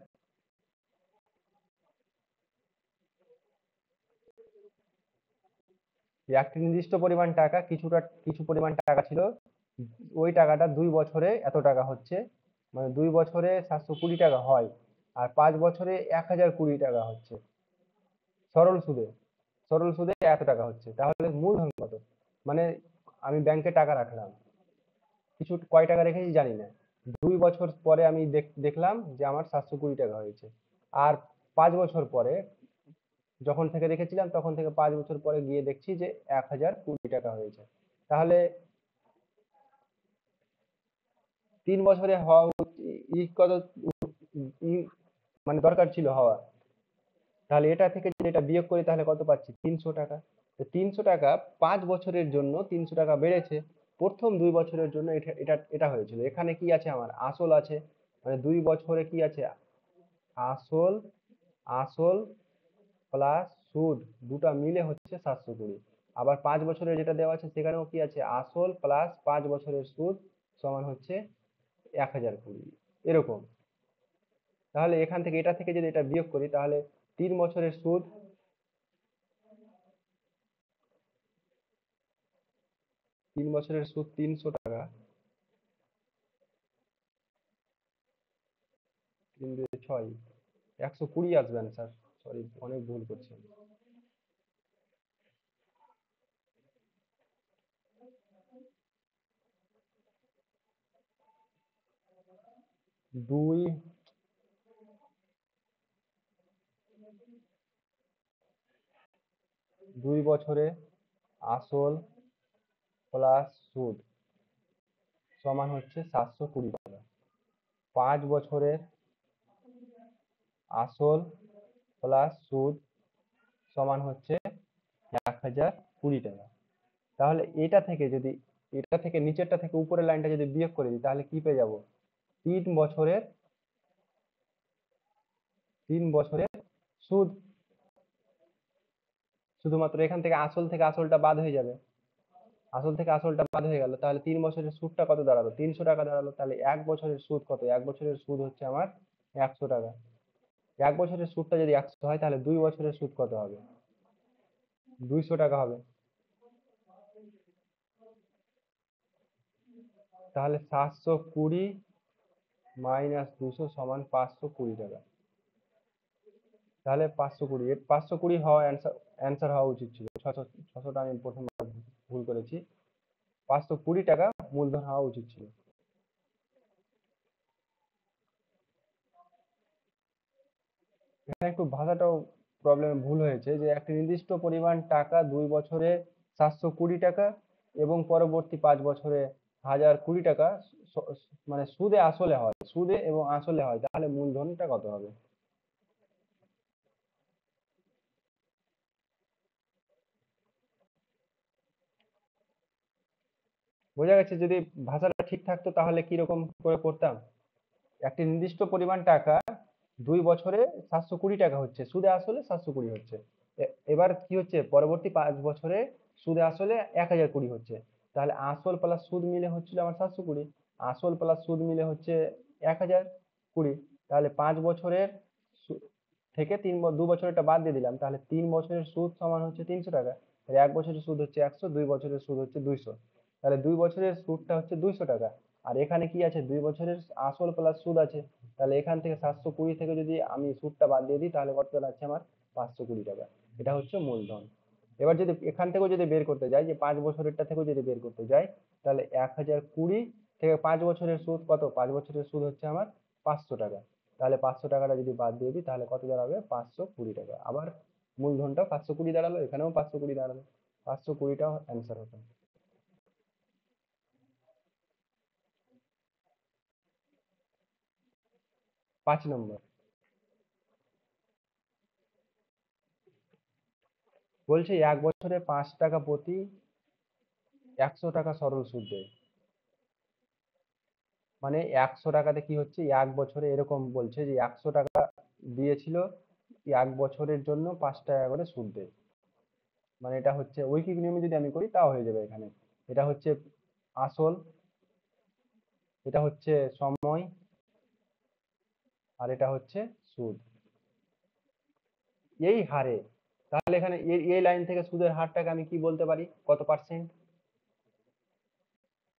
যে একটি নির্দিষ্ট পরিমাণ টাকা, কিছু পরিমাণ টাকা ছিল, ওই টাকাটা 2 বছরে এত টাকা হচ্ছে, মানে 2 বছরে 720 টাকা হয়, আর 5 বছরে 1020 টাকা হচ্ছে সরল সুদে, সরল সুদে এত টাকা হচ্ছে। তাহলে মূলধন কত, মানে আমি ব্যাংকে টাকা রাখলাম, কিছু কয় টাকা রেখেছি জানি না, 2 বছর পরে আমি দেখলাম যে আমার 720 টাকা হয়েছে, আর 5 বছর পরে, যখন থেকে রেখেছিলাম তখন থেকে 5 বছর পরে গিয়ে দেখছি যে 1020 টাকা হয়েছে। তাহলে 3 বছরে হওয়া কত, ই- মানে দরকার ছিল হওয়া, তাহলে এটা থেকে যদি এটা বিয়োগ করি তাহলে কত পাচ্ছি, 300 টাকা। তো 300 টাকা 5 বছরের জন্য 300 টাকা বেড়েছে, প্রথম 2 বছরের জন্য এটা এটা এটা হয়েছিল। এখানে কি আছে, আমার আসল আছে, মানে 2 বছরে কি আছে, আসল, আসল প্লাস সুদ দুটা মিলে হচ্ছে 720। আবার 5 বছরের যেটা দেওয়া আছে সেখানেও কি আছে, আসল প্লাস 5 বছরের সুদ সমান হচ্ছে 1020 এরকম। তাহলে এখান থেকে এটা থেকে যদি এটা বিয়োগ করি তাহলে 3 বছরের সুদ, 3 বছরের সুদ 300 টাকা, 3 × 2 = 6, 120 আসবে স্যার। সরি, অনেক ভুল করছি। 2 2 বছরে আসল প্লাস সুদ সমান হচ্ছে 720 টাকা। 5 বছরের আসল প্লাস সুদ সমান হচ্ছে 1020 টাকা। তাহলে এটা থেকে নিচেরটা থেকে উপরের লাইনটা যদি বিয়োগ করে দিই তাহলে কি পেয়ে যাব, 3 বছরের 3 বছরের সুদ। শুধুমাত্র এখান থেকে আসলটা বাদ হয়ে যাবে, আসল থেকে আসলটা বাদ হয়ে গেল, তাহলে 3 বছরের সুদটা কত দাঁড়ালো, 300 টাকা দাঁড়ালো। তাহলে 1 বছরের সুদ কত, 1 বছরের সুদ হচ্ছে আমার 100 টাকা। 1 বছরের সুদটা যদি 100 হয় তাহলে 2 বছরের সুদ কত হবে, 200 টাকা হবে। তাহলে 720 - 200 = 520 টাকা। তাহলে 520, 520 হওয়া অ্যান্সার হওয়া উচিত ছিল। 600টা আমি প্রথমবার ভুল করেছি। 520 টাকা মূলধন হওয়া উচিত ছিল। এখানে একটু ভাষাটাও প্রবলেমে ভুল হয়েছে, যে একটি নির্দিষ্ট পরিমাণ টাকা 2 বছরে 720 টাকা এবং পরবর্তী 5 বছরে 1020 টাকা মানে সুদে আসলে হয়, সুদে এবং আসলে হয়, তাহলে মূলধনটা কত হবে? বোঝা গেছে? যদি ভাষাটা ঠিক থাকতো তাহলে কিরকম করে করতাম, একটি নির্দিষ্ট পরিমাণ টাকা 2 বছরে 720 টাকা হচ্ছে, সুদে আসলে 720 হচ্ছে। এবার কি হচ্ছে, পরবর্তী 5 বছরে সুদে আসলে 1020 হচ্ছে। তাহলে আসল প্লাস সুদ মিলে হচ্ছিল আমার 720, আসল প্লাস সুদ মিলে হচ্ছে 1020। তাহলে 5 বছরের থেকে 2 বছরেরটা বাদ দিয়ে দিলাম, তাহলে 3 বছরের সুদ সমান হচ্ছে 300 টাকা। 1 বছরের সুদ হচ্ছে 100, 2 বছরের সুদ হচ্ছে 200। তাহলে 2 বছরের সুদটা হচ্ছে 200 টাকা। আর এখানে কি আছে, 2 বছরের আসল প্লাস সুদ আছে। তাহলে এখান থেকে 720 থেকে যদি আমি সুদটা বাদ দিয়ে দিই তাহলে কত দাঁড়াচ্ছে আমার, 520 টাকা। এটা হচ্ছে মূলধন। এবার যদি এখান থেকেও যদি বের করতে যাই, যে 5 বছরেরটা থেকেও যদি বের করতে যাই, তাহলে 1020 থেকে 5 বছরের সুদ কত, 5 বছরের সুদ হচ্ছে আমার 500 টাকা। তাহলে 500 টাকাটা যদি বাদ দিয়ে দিই তাহলে কত দাঁড়াবে, 520 টাকা। আবার মূলধনটা 520 দাঁড়ালো, এখানেও 520 দাঁড়ালো, 520টাও অ্যান্সার হতো। 5 নম্বর বলছে 1 বছরে 5 টাকা প্রতি 100 টাকা সরল সুদ দেয়। মানে 100 টাকাতে কি হচ্ছে, 1 বছরে এরকম বলছে যে 100 টাকা দিয়েছিল, 1 বছরের জন্য 5 টাকা করে সুদ দেয়। মানে এটা হচ্ছে ঐকিক নিয়মে যদি আমি করি তাও হয়ে যাবে এখানে। এটা হচ্ছে আসল, এটা হচ্ছে সময়, আর এটা হচ্ছে সুদ, এই হারে। তাহলে এখানে এই লাইন থেকে সুদের হারটাকে আমি কি বলতে পারি, কত পার্সেন্ট,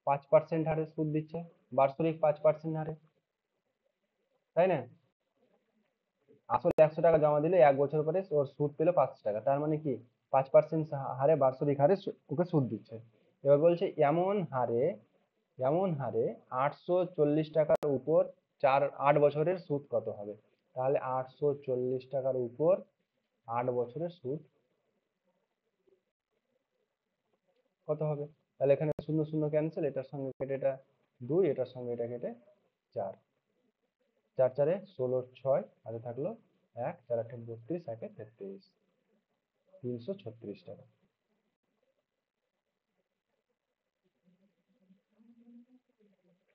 5% হারে সুদ দিচ্ছে, বার্ষিক 5% হারে, তাই না? আসলে 100 টাকা জমা দিলে 1 বছর পরে ওর সুদ পেলো 5 টাকা, তার মানে কি 5% হারে বার্ষিক হারে ওকে সুদ দিচ্ছে। এবার বলছে এমন হারে 840 টাকার উপর 8 বছরের সুদ কত হবে। তাহলে 840 টাকার উপর 8 বছরের সুদ কত হবে। তাহলে এখানে শূন্য শূন্য ক্যান্সেল, এটার সঙ্গে কেটে এটা 2, এটার সঙ্গে এটা কেটে 4, 4 4 এ 16 6 হাতে থাকলো 1, 4 8 32, 1 33, 336 টাকা।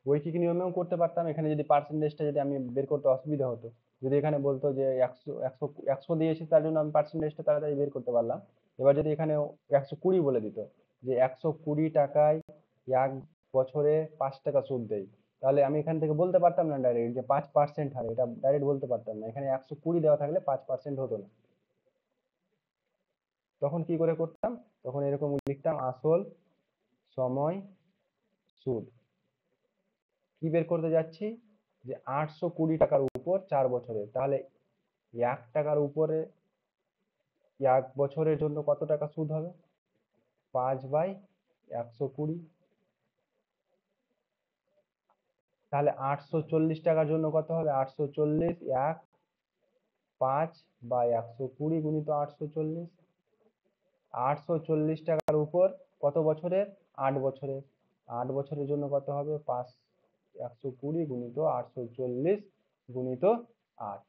ঐকিক নিয়মেও করতে পারতাম, এখানে যদি পার্সেন্টেজটা যদি আমি বের করতে অসুবিধা হতো। যদি এখানে বলতো যে 100 দিয়েছে, তার জন্য আমি পার্সেন্টেজটা তাড়াতাড়ি বের করতে পারলাম। এবার যদি এখানে 120 বলে দিত, যে 120 টাকায় 1 বছরে 5 টাকা সুদ দেয়, তাহলে আমি এখান থেকে বলতে পারতাম না ডাইরেক্ট যে 5% হারে, এটা ডাইরেক্ট বলতে পারতাম না। এখানে 120 দেওয়া থাকলে 5% হতো না। তখন কি করে করতাম? তখন এরকম লিখতাম, আসল, সময়, সুদ। কি বের করতে যাচ্ছি? যে 820 টাকার উপর 4 বছরে, তাহলে 1 টাকার উপরে 1 বছরের জন্য কত টাকা সুদ হবে? 5/120। তাহলে 840 টাকার জন্য কত হবে? 840 5/120 গুণিত 840। 840 টাকার উপর কত বছরের? 8 বছরের। 8 বছরের জন্য কত হবে? 120 গুণিত 840 গুণিত 8।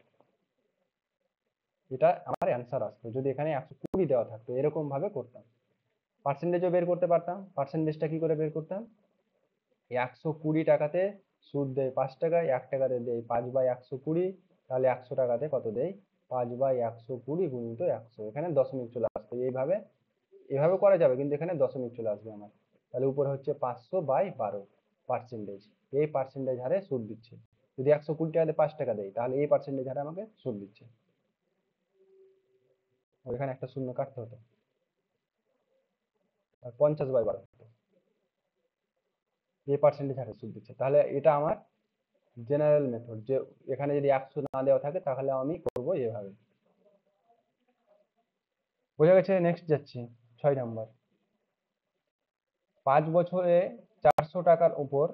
এটা আমার অ্যান্সার আসতো যদি এখানে 120 দেওয়া থাকতো। এরকম ভাবে করতাম। পার্সেন্টেজও বের করতে পারতাম। পার্সেন্টেজটা কি করে বের করতাম? 120 টাকাতে সুদ দেয় 5 টাকা, 1 টাকাতে দেয় 5/120, তাহলে 100 টাকাতে কত দেয়? 5/120 গুণিত 100। এখানে দশমিক চলে আসতো। এইভাবে এভাবে করা যাবে, কিন্তু এখানে দশমিক চলে আসবে আমার। তাহলে উপরে হচ্ছে 500/12 পার্সেন্টেজ। এই পার্সেন্টেজ হারে সুদ দিচ্ছে। যদি 120 টাকাতে 5 টাকা দেয়, তাহলে এই পার্সেন্টেজ হারে আমাকে সুদ দিচ্ছে। এখানে একটা শূন্য কাটতে হতো, আর 50/12 এই পার্সেন্টেজ হারে সুদ দিচ্ছে। তাহলে এটা আমার জেনারেল মেথড, যে এখানে যদি 100 না দেওয়া থাকে তাহলে আমি করব এভাবে। বোঝা গেছে? নেক্সট যাচ্ছি 6 নাম্বার। 5 বছরে 400 টাকার উপর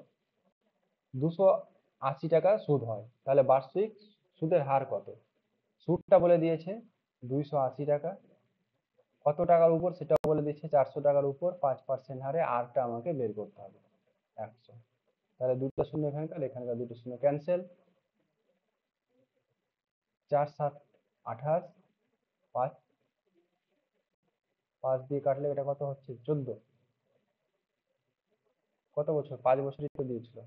280 টাকা সুদ হয়, তাহলে বার্ষিক সুদের হার কত? সুদটা বলে দিয়েছে 280 টাকা, কত টাকার উপর সেটা বলে দিয়েছে 400 টাকার উপর 5% হারে, আরটা আমাকে বের করতে হবে 100। তাহলে দুটো শূন্য এখানকার, এখানকার দুটো শূন্য ক্যান্সেল। 4 7 28, 5 5 দিয়ে কাটলে এটা কত হচ্ছে? 14। কত বছর? 5 বছরই তো দিয়েছিল,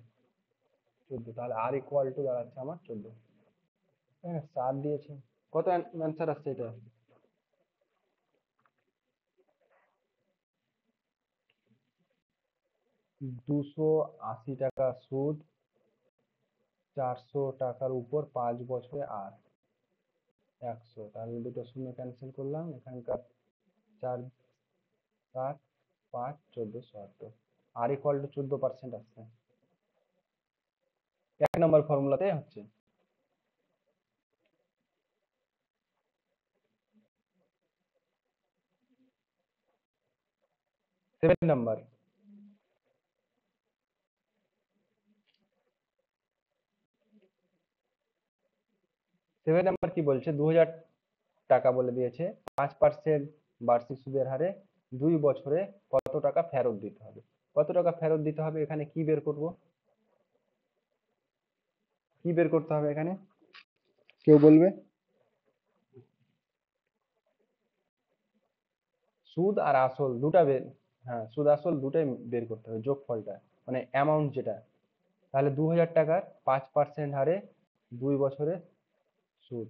14। তাহলে আর ইকুয়াল টু দাঁড়াচ্ছে আমার 14। হ্যাঁ, 7 দিয়েছে। কত অ্যান্সার আসছে এটা? 280 টাকা সুদ, 400 টাকার উপর 5 বছরে, আর 100। তাহলে দুটো শূন্য ক্যান্সেল করলাম। এখানকার 4 7 5 1470, আর ইকুয়াল টু 14% আসছে। 1 নম্বর ফর্মুলাতে হচ্ছে। 7 নাম্বার। 7 নাম্বার কি বলছে? 2000 টাকা বলে দিয়েছে, 5% বার্ষিক সুদের হারে 2 বছরে কত টাকা ফেরত দিতে হবে? কত টাকা ফেরত দিতে হবে? এখানে কি বের করব? কি বের করতে হবে এখানে? কেউ বলবে? সুদ আর আসল দুটা বের, হ্যাঁ, সুদ আসল দুটাই বের করতে হবে, যোগফলটা, মানে অ্যামাউন্ট যেটা। তাহলে 2000 টাকার 5% হারে 2 বছরে সুদ,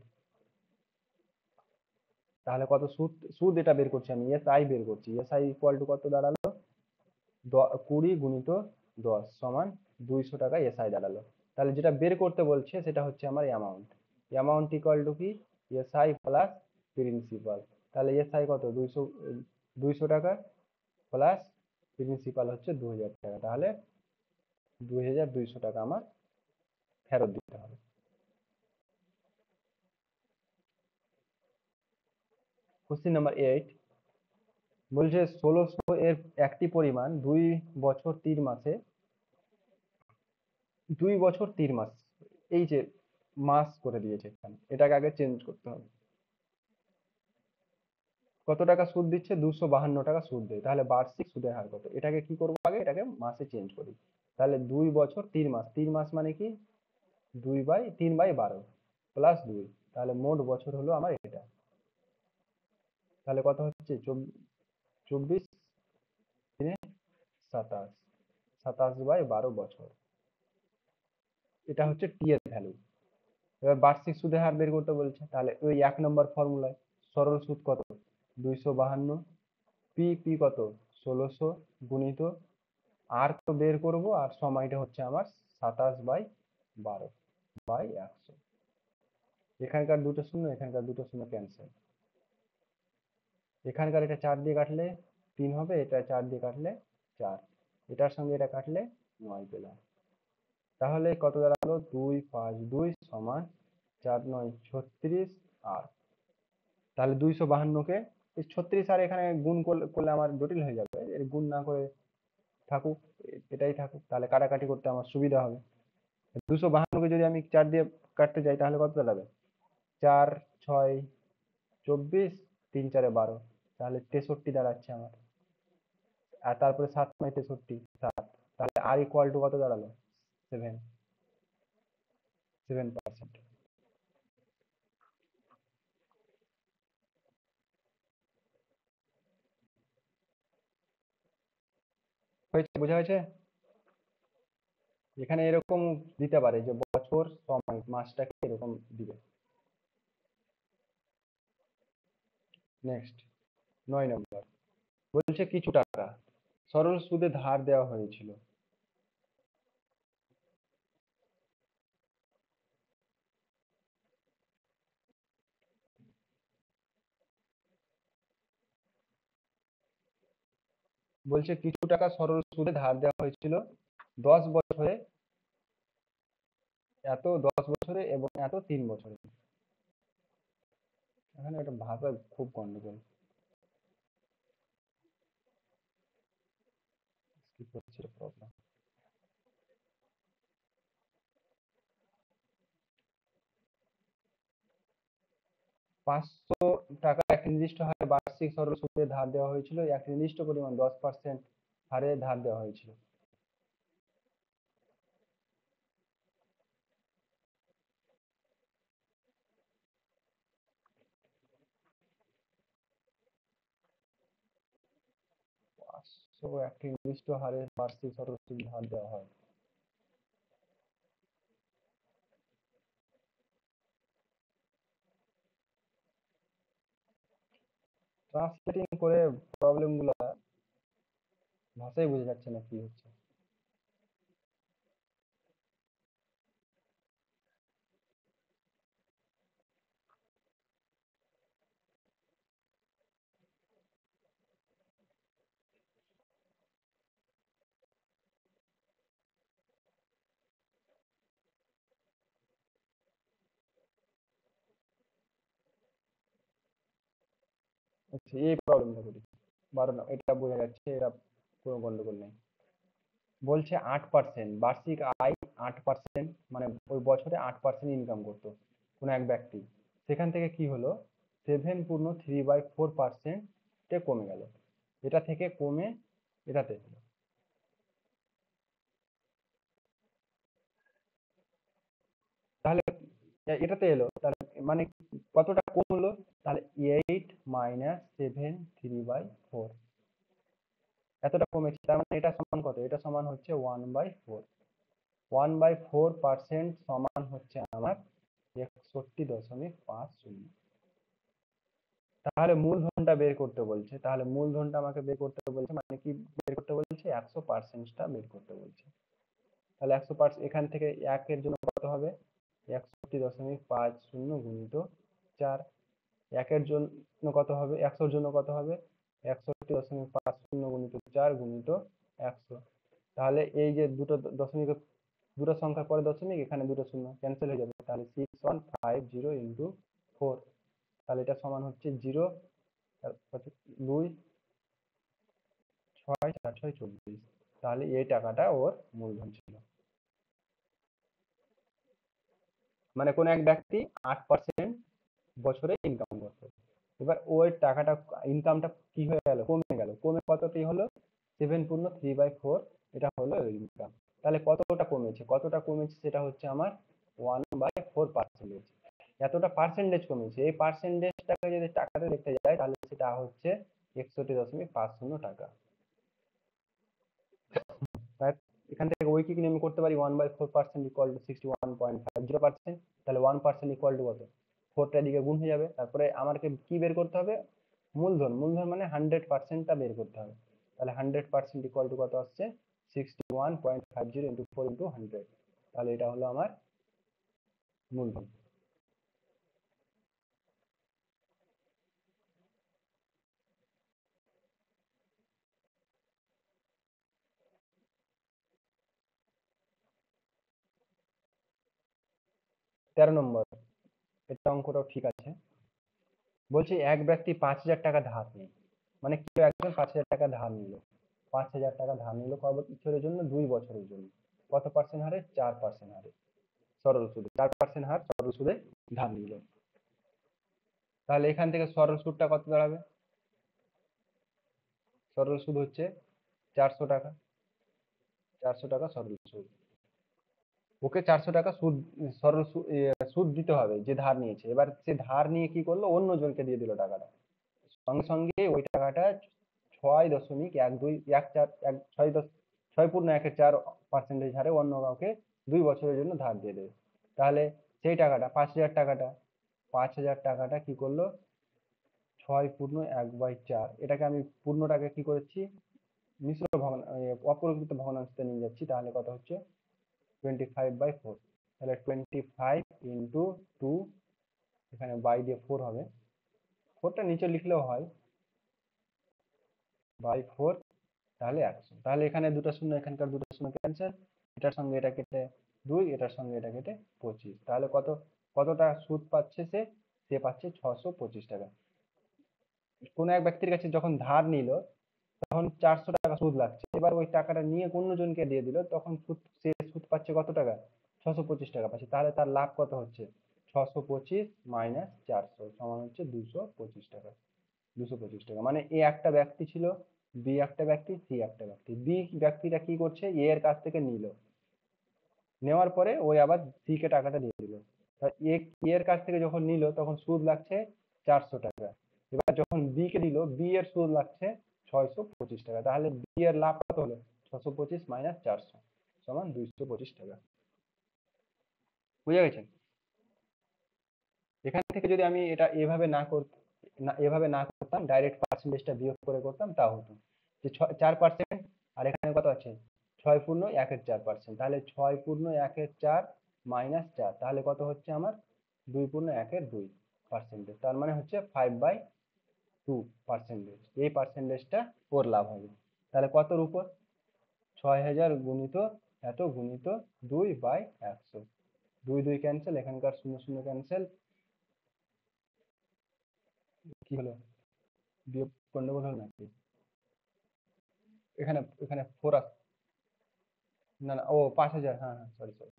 তাহলে কত সুদ? সুদ এটা বের করছি আমি, এসআই বের করছি। এসআই ইকুয়াল টু কত দাঁড়ালো? 20 গুণিত 10 সমান 200 টাকা এসআই দাঁড়ালো। তাহলে যেটা বের করতে বলছে সেটা হচ্ছে আমার অ্যামাউন্ট। অ্যামাউন্ট ইকুয়াল টু কি? SI plus principal. তাহলে এসআই কত? 200 টাকা, প্লাস প্রিন্সিপাল হচ্ছে 2000 টাকা। তাহলে 2200 টাকা আমার ফেরত দিতে হবে। কোশ্চেন নাম্বার 8 বলছে 1600 এর একটি পরিমাণ 2 বছর 3 মাসে, 2 বছর 3 মাস, এই যে মাস করে দিয়েছে এখানে, এটাকে আগে চেঞ্জ করতে হবে। কত টাকা সুদ দিচ্ছে? 252 টাকা সুদ দেয়। তাহলে বার্ষিক সুদের হার কত? এটাকে কি করবো? আগে এটাকে মাসে চেঞ্জ করি। তাহলে 2 বছর 3 মাস, 3 মাস মানে কি? 3/12 প্লাস 2, তাহলে মোট বছর হলো আমার এটা। তাহলে কত হচ্ছে? 24 দিনে 27, 27/12 বছর। এটা হচ্ছে টি এর ভ্যালু। এবার বার্ষিক সুদের হার বের করতে বলছে, তাহলে ওই 1 নম্বর ফর্মুলায় সরল সুদ কত, 252, পি পি কত, 1600 গুণিত আর তো বের করব, আর সময়টা হচ্ছে আমার 27/12/100। এখানকার দুটো শূন্য, এখানকার দুটো শূন্য ক্যান্সেল, এখানকার এটা 4 দিয়ে কাটলে 3 হবে, এটা 4 দিয়ে কাটলে 4, এটার সঙ্গে এটা কাটলে 9 পেলাম। তাহলে কত দাঁড়ালো, 2 5 2 সমান 4 9 36 আর, তাহলে 252 কে 36 আর এখানে গুণ করলে আমার জটিল হয়ে যাবে, এর গুণ না করে থাকুক, এটাই থাকুক, তাহলে কাটাকাটি করতে আমার সুবিধা হবে। 252 কে যদি আমি 4 দিয়ে কাটতে যাই তাহলে কত দাঁড়াবে, 4 6 24, 3 4 12, তাহলে 63 দাঁড়াচ্ছে আমার। আর তারপরে 7 9 63 7, তাহলে আর ইকুয়াল টু কত দাঁড়ালো, 7%। হয়েছে, বোঝা হয়েছে? এখানে এরকম দিতে পারে যে বছর সময় মাসটাকে এরকম দিবে। নেক্সট 9 নম্বর বলছে কিছু টাকা সরল সুদে ধার দেওয়া হয়েছিল। বলছে কিছু টাকা সরল সুদে ধার দেওয়া হয়েছিল 10 বছরে, এত 10 বছরে এবং এত 3 বছরে। এখানে একটা ভাষা খুব গন্ডগোল, কি করছে প্রবলেম। 500 টাকা এক নির্দিষ্ট হারে বার্ষিক সরল সুদে ধার দেওয়া হয়েছিল, এক নির্দিষ্ট পরিমাণ 10% হারে ধার দেওয়া হয়েছিল। এক নির্দিষ্ট হারে বার্ষিক সরল সুদ ধার দেওয়া হয়। ট্রান্সলেটিং করে প্রবলেম গুলা ভাষাই বোঝা যাচ্ছে না কি হচ্ছে। আচ্ছা, এই প্রবলেমটা করি, 12 এটা বোঝা যাচ্ছে, এটা কোনো গন্ডগোল নেই। বলছে 8% বার্ষিক আয়, 8%, মানে ওই বছরে 8% ইনকাম করতো কোনো এক ব্যক্তি, সেখান থেকে কি হলো 7.3/4% কমে গেল, এটা থেকে কমে এটাতে হলো। তাহলে এটাতে এলো, তাহলে মানে কতটা কমলো, তাহলে 8 - 7 3/4, এতটা কমেছে, তার মানে এটা সমান কত, এটা সমান হচ্ছে 1/4, 1/4% সমান হচ্ছে আমার 61.50। তাহলে মূলধনটা বের করতে বলছে, তাহলে মূলধনটা আমাকে বের করতে বলছে, মানে কি বের করতে বলছে, 100%টা বের করতে বলছে। তাহলে 100%, এখান থেকে একের জন্য কত হবে, 61.50 গুণিত 4, একের জন্য কত হবে, 100-র জন্য কত হবে, 61.50 গুণিত 4 গুণিত 100। তাহলে এই যে দুটো দশমিক, দুটো সংখ্যার পরে দশমিক, এখানে দুটো শূন্য ক্যান্সেল হয়ে যাবে, তাহলে 6150 × 4, তাহলে এটা সমান হচ্ছে 0, 2 6 4 6 24, তাহলে এই টাকাটা ওর মূলধন ছিল। মানে কোন এক ব্যক্তি 8% বছরে ইনকাম করতো, এবার ওই টাকাটা, ইনকামটা কি হয়ে গেল, কমে গেল, কমে কতটি হলো, 7.3/4, এটা হলো ইনকাম। তাহলে কতটা কমেছে, কতটা কমেছে, সেটা হচ্ছে আমার 1/4%। এতটা পার্সেন্টেজ কমেছে, এই পার্সেন্টেজটাকে যদি টাকাতে দেখতে যায় তাহলে সেটা হচ্ছে 61.50 টাকা। এখান থেকে ঐকিক নিয়মে করতে পারি 1/4% ইকুয়াল টু 61.50%। তাহলে 1% ইকুয়াল টু কত, 4টা এদিকে গুণ হয়ে যাবে। তারপরে আমাকে কি বের করতে হবে, মূলধন। মূলধন মানে 100%টা বের করতে হবে। তাহলে 100% ইকুয়াল টু কত আসছে, 61.50 ইন্টু 4 ইন্টু 100। তাহলে এটা হলো আমার মূলধন। তেরো নম্বর, এটা অঙ্কটাও ঠিক আছে। বলছে এক ব্যক্তি 5,000 টাকা ধার নেয়, মানে কেউ একজন 5,000 টাকা ধার নিল। 5,000 টাকা ধার নিল কত বছরের জন্য, 2 বছরের জন্য। কত পার্সেন্ট হারে, 4% হারে সরল সুদে, 4% হার সরল সুদে ধার নিল। তাহলে এখান থেকে সরল সুদটা কত দাঁড়াবে, সরল সুদ হচ্ছে 400 টাকা। 400 টাকা সরল সুদ। ওকে 400 টাকা সুদ, সরল সুদ দিতে হবে যে ধার নিয়েছে। এবার সে ধার নিয়ে কি করলো, অন্য জনকে দিয়ে দিল টাকাটা। সঙ্গে সঙ্গে ওই টাকাটা 6.12 হারে অন্য কাউকে 2 বছরের জন্য ধার দিয়ে দেবে। তাহলে সেই টাকাটা 5,000 টাকাটা, 5,000 টাকাটা কি করলো, 6 পূর্ণ 1/4, এটাকে আমি পূর্ণটাকে কি করেছি, মিশ্র অপরিকৃত ভগ্নাংশতে নিয়ে যাচ্ছি। তাহলে কত হচ্ছে, 25/4। তাহলে 25 ইন্টু 2, এখানে বাই দিয়ে 4 হবে, 4টা নিচে লিখলেও হয়, বাই 4। তাহলে 100। তাহলে এখানে দুটো শূন্য, এখানকার দুটো শূন্য ক্যান্সেল, এটার সঙ্গে এটা কেটে 2, এটার সঙ্গে এটা কেটে 25। তাহলে কতটা সুদ পাচ্ছে সে, সে পাচ্ছে 625 টাকা। কোন এক ব্যক্তির কাছে যখন ধার নিল তখন 400 টাকা সুদ লাগছে, এবার ওই টাকাটা নিয়ে অন্যজনকে দিয়ে দিল, তখন সে সুদ পাচ্ছে কত টাকা, 625 টাকা পাচ্ছে। তাহলে তার লাভ কত হচ্ছে, 625 মাইনাস 400 সমান হচ্ছে 225 টাকা। 225 টাকা, মানে এ একটা ব্যক্তি ছিল, বি একটা ব্যক্তি, সি একটা ব্যক্তি। বি ব্যক্তিটা কি করছে, এ এর কাছ থেকে নিল, নেওয়ার পরে ওই আবার সি কে টাকাটা দিয়ে দিল। এ এর কাছ থেকে যখন নিল তখন সুদ লাগছে 400 টাকা। এবার যখন বি কে দিল, বি এর সুদ লাগছে 625 টাকা। তাহলে বি এর লাভ কত হলো, 625 মাইনাস 400 সমান 225 টাকা। বুঝে গেছেন? এখান থেকে যদি আমি এটা এভাবে না করতাম, এভাবে না করতাম, ডাইরেক্ট পার্সেন্টেজটা বিয়োগ করে করতাম, তাও হতো যে 4%, আর এখানে কত আছে, 6 পূর্ণ 1/4%। তাহলে 6 পূর্ণ 1/4 মাইনাস 4, তাহলে কত হচ্ছে আমার, 2 পূর্ণ 1/2 পার্সেন্টেজ। তার মানে হচ্ছে 5/2 পার্সেন্টেজ। এই পার্সেন্টেজটা ওর লাভ হবে। তাহলে কতর উপর, 6,000 গুণিত এত গুণিত 2/100। 2 2 ক্যান্সেল, এখানকার শূন্য শূন্য ক্যান্সেল, কি হলো, বিয়োগ গন্ডগোল হলো নাকি, এখানে এখানে 4 না না, ও 5,000, হ্যাঁ হ্যাঁ, সরি সরি,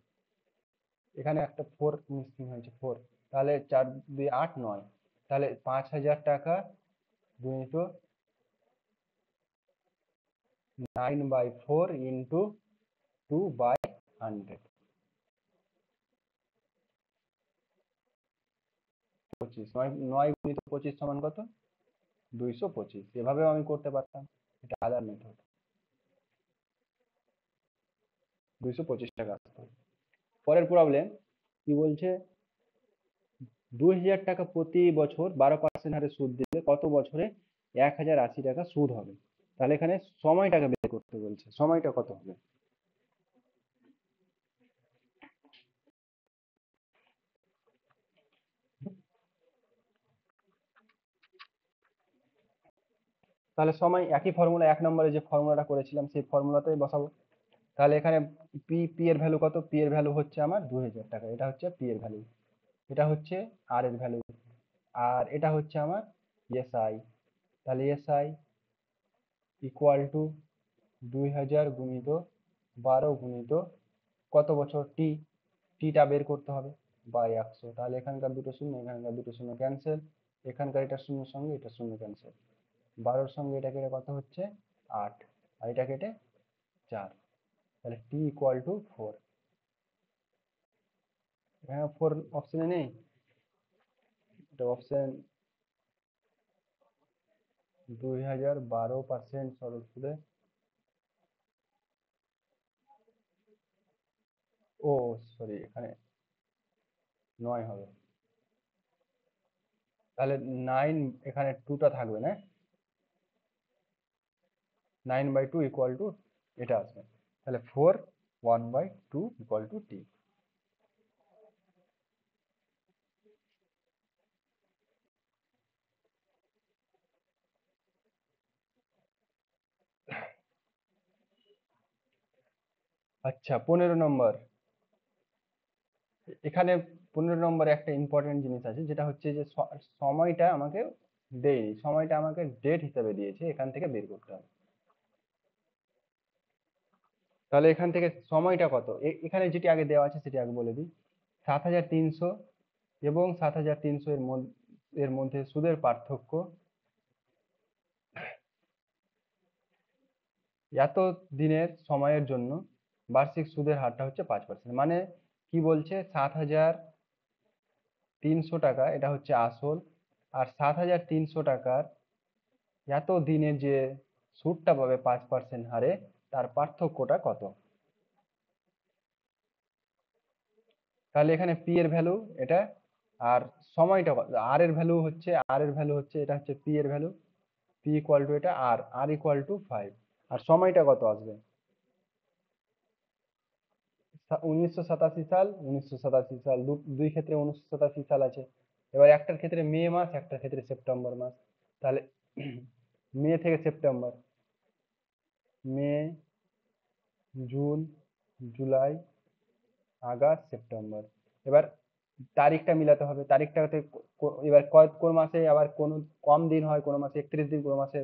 এখানে একটা 4 মিসিং হয়েছে, 4। তাহলে 4 2 8 9। তাহলে 5,000 টাকা গুণিত 9/4 ইন্টু 2/100, 25। 9 গুণিত 25 সমান কত, 225। এভাবেও আমি করতে পারতাম, এটা আদার মেথড। 225 টাকা আসতো। পরের প্রবলেম কি বলছে, 2,000 টাকা প্রতি বছর 12% হারে সুদ দিলে কত বছরে 1,080 টাকা সুদ হবে। তাহলে এখানে সময়টাকে বের করতে বলছে, সময়টা কত হবে। তাহলে সময় একই ফর্মুলা, 1 নম্বরে যে ফর্মুলাটা করেছিলাম সেই ফর্মুলাতেই বসাবো। তাহলে এখানে পি এর ভ্যালু কত, পি এর ভ্যালু হচ্ছে আমার 2,000 টাকা, এটা হচ্ছে পি এর ভ্যালু, এটা হচ্ছে আর এর ভ্যালু, আর এটা হচ্ছে আমার এসআই। তাহলে এসআই ইকুয়াল টু 2,000 গুণিত 12 গুণিত কত বছর, টি, টিটা বের করতে হবে, বাই 100। তাহলে এখানকার দুটো শূন্য, এখানকার দুটো শূন্য ক্যান্সেল, এখানকার এটা শূন্যের সঙ্গে এটা শূন্য ক্যান্সেল, 12-র সঙ্গে এটা কেটে কত হচ্ছে 8, আর এটা কেটে 4। তাহলে টি ইকুয়াল টু 4। এখানে 4 অপশনে নেই, এটা অপশন 2012% সরল সুদে ও সরি, এখানে 9 হবে, তাহলে 9, এখানে 2টা থাকবে না, 9/2 ইকুয়াল টু এটা আসবে, তাহলে 4 1/2 ইকুয়াল টু টি। আচ্ছা 15 নম্বর, এখানে 15 নম্বরে একটা ইম্পর্টেন্ট জিনিস আছে, যেটা হচ্ছে যে সময়টা আমাকে দেয়নি, সময়টা আমাকে ডেট হিসেবে দিয়েছে, এখান থেকে বের করতে হবে। তাহলে এখান থেকে সময়টা কত, এখানে যেটি আগে দেওয়া আছে সেটি আগে বলে দিই। 7,300 এবং 7,300 এর মধ্যে সুদের পার্থক্য, এত দিনের সময়ের জন্য বার্ষিক সুদের হারটা হচ্ছে 5%। মানে কি বলছে, 7,300 টাকা এটা হচ্ছে আসল, আর 7,300 টাকার এত দিনে যে সুদটা পাবে 5% হারে, তার পার্থক্যটা কত। তাহলে এখানে পি এর ভ্যালু এটা, আর সময়টা আর এর ভ্যালু হচ্ছে এটা, হচ্ছে পি এর ভ্যালু, পি ইকুয়াল টু এটা, আর ইকুয়াল টু 5। আর সময়টা কত আসবে, 1987 সাল, 1987 সাল, দুই ক্ষেত্রে 1987 সাল আছে। এবার একটার ক্ষেত্রে মে মাস, একটার ক্ষেত্রে সেপ্টেম্বর মাস, তাহলে মে থেকে সেপ্টেম্বর, মে, জুন, জুলাই, আগস্ট, সেপ্টেম্বর। এবার তারিখটা মিলাতে হবে, তারিখটাতে এবার কোন মাসে আবার কোন কম দিন হয়, কোন মাসে 31 দিন, কোন মাসে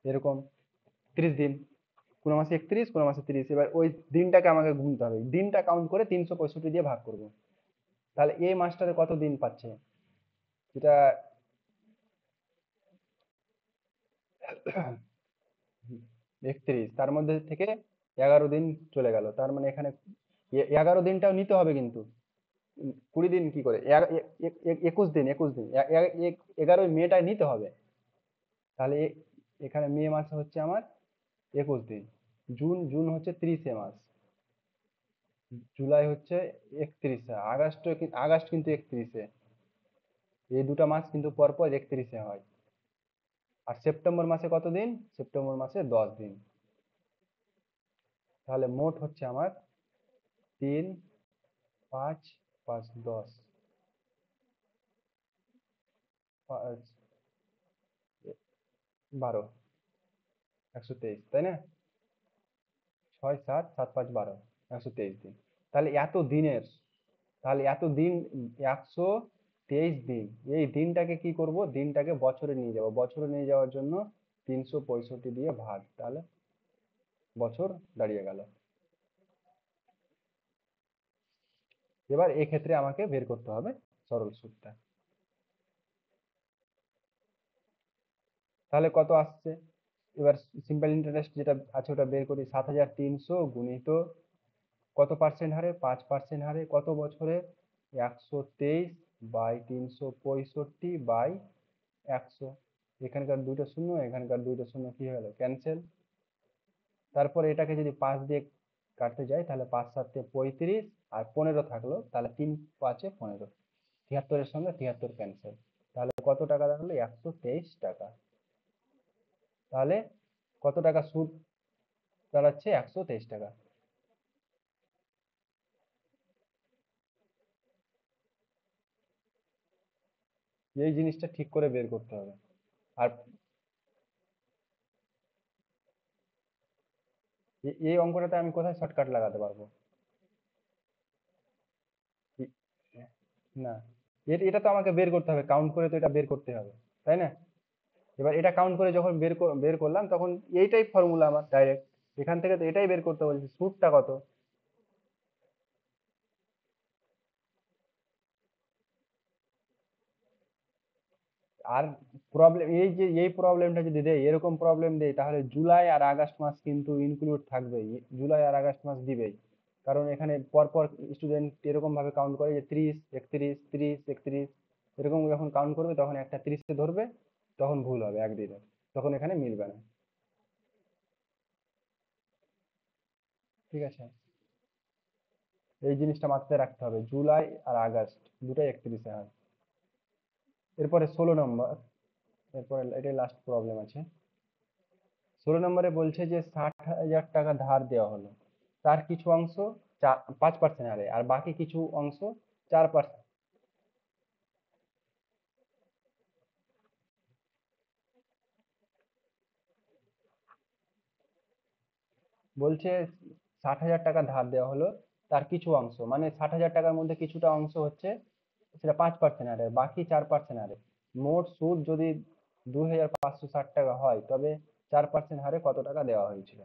এরকম 30 দিন, কোন মাসে 31, কোন মাসে 30। এবার ওই দিনটাকে আমাকে গুনতে হবে, দিনটা কাউন্ট করে 365 দিয়ে ভাগ করব। তাহলে এই মাসটাতে কত দিন পাচ্ছে, যেটা 31, তার মধ্যে থেকে 11 দিন চলে গেল, তার মানে এখানে 11 দিনটাও নিতে হবে কিন্তু। 20 দিন কি করে, 21 দিন, 21 দিন, 11 মেটাই নিতে হবে। তাহলে এখানে মে মাসে হচ্ছে আমার 21 দিন, জুন জুন হচ্ছে 30 মাস, জুলাই হচ্ছে 31, আগস্ট কিন্তু 31, এই দুটো মাস কিন্তু পরপর 31 হয়। আর সেপ্টেম্বর মাসে কত দিন, সেপ্টেম্বর মাসে 10 দিন। তাহলে মোট হচ্ছে আমার 3, 5, 5, 10, 5, 12, 123, তাই না? 6, 7, 7, 5, 12, 123 দিন। তাহলে এত দিনের, তাহলে এত দিন, 123 দিন, এই দিনটাকে কি করব, দিনটাকে বছরে নিয়ে যাব, বছরে নিয়ে যাওয়ার জন্য 365 দিয়ে ভাগ, তাহলে বছর দাঁড়িয়ে গেল। এবার এক্ষেত্রে আমাকে বের করতে হবে সরল সুদটা। তাহলে কত আসছে, এবার সিম্পল ইন্টারেস্ট যেটা আছে ওটা বের করি। 7,300 গুণিত কত পার্সেন্ট হারে, 5% হারে, কত বছরে, 123/365/100। এখানকার দুইটা শূন্য, এখানকার দুইটা শূন্য কি হয়ে গেল, ক্যান্সেল। তারপরে এটাকে যদি 5 দিয়ে কাটতে যাই, তাহলে 5 7 35, আর 15 থাকলো, তাহলে 3 5 15, 73-এর সঙ্গে 73 ক্যান্সেল। তাহলে কত টাকা দাঁড়ালো, 123 টাকা। তাহলে কত টাকা সুদ দাঁড়াচ্ছে, 123 টাকা। এই জিনিসটা ঠিক করে বের করতে হবে। আর এই অঙ্কটাতে আমি কোথায় শর্টকাট লাগাতে পারবো, এ- না, এটা তো আমাকে বের করতে হবে, কাউন্ট করে তো এটা বের করতে হবে, তাই না? এবার এটা কাউন্ট করে যখন বের করলাম, তখন এইটাই ফর্মুলা আমার ডাইরেক্ট, এখান থেকে তো এটাই বের করতে বলছি, সুদটা কত। আর প্রবলেম, এই যে এই প্রবলেমটা যদি দেয়, এরকম প্রবলেম দেয়, তাহলে জুলাই আর আগস্ট মাস কিন্তু ইনক্লুড থাকবেই, জুলাই আর আগস্ট মাস দিবেই। কারণ এখানে পরপর স্টুডেন্ট এরকম ভাবে কাউন্ট করে যে 30, 31, 30, 31, এরকম যখন কাউন্ট করবে, তখন একটা 30-এ ধরবে, তখন ভুল হবে একদিনে, তখন এখানে মিলবে না। ঠিক আছে, এই জিনিসটা মাথায় রাখতে হবে, জুলাই আর আগস্ট দুটাই 31-এ হয়। এরপরে 16 নম্বর, এরপরে এটাই লাস্ট প্রবলেম আছে। 16 নম্বরে বলছে যে 60,000 টাকা ধার দেওয়া হলো, তার কিছু অংশ 5% হারে আর বাকি কিছু অংশ 4%। বলছে 60,000 টাকা ধার দেওয়া হলো, তার কিছু অংশ মানে 60,000 টাকার মধ্যে কিছুটা অংশ হচ্ছে সেটা 5% হারে, বাকি 4% হারে। মোট সুদ যদি 2,560 টাকা হয়, তবে 4% হারে কত টাকা দেওয়া হয়েছিল?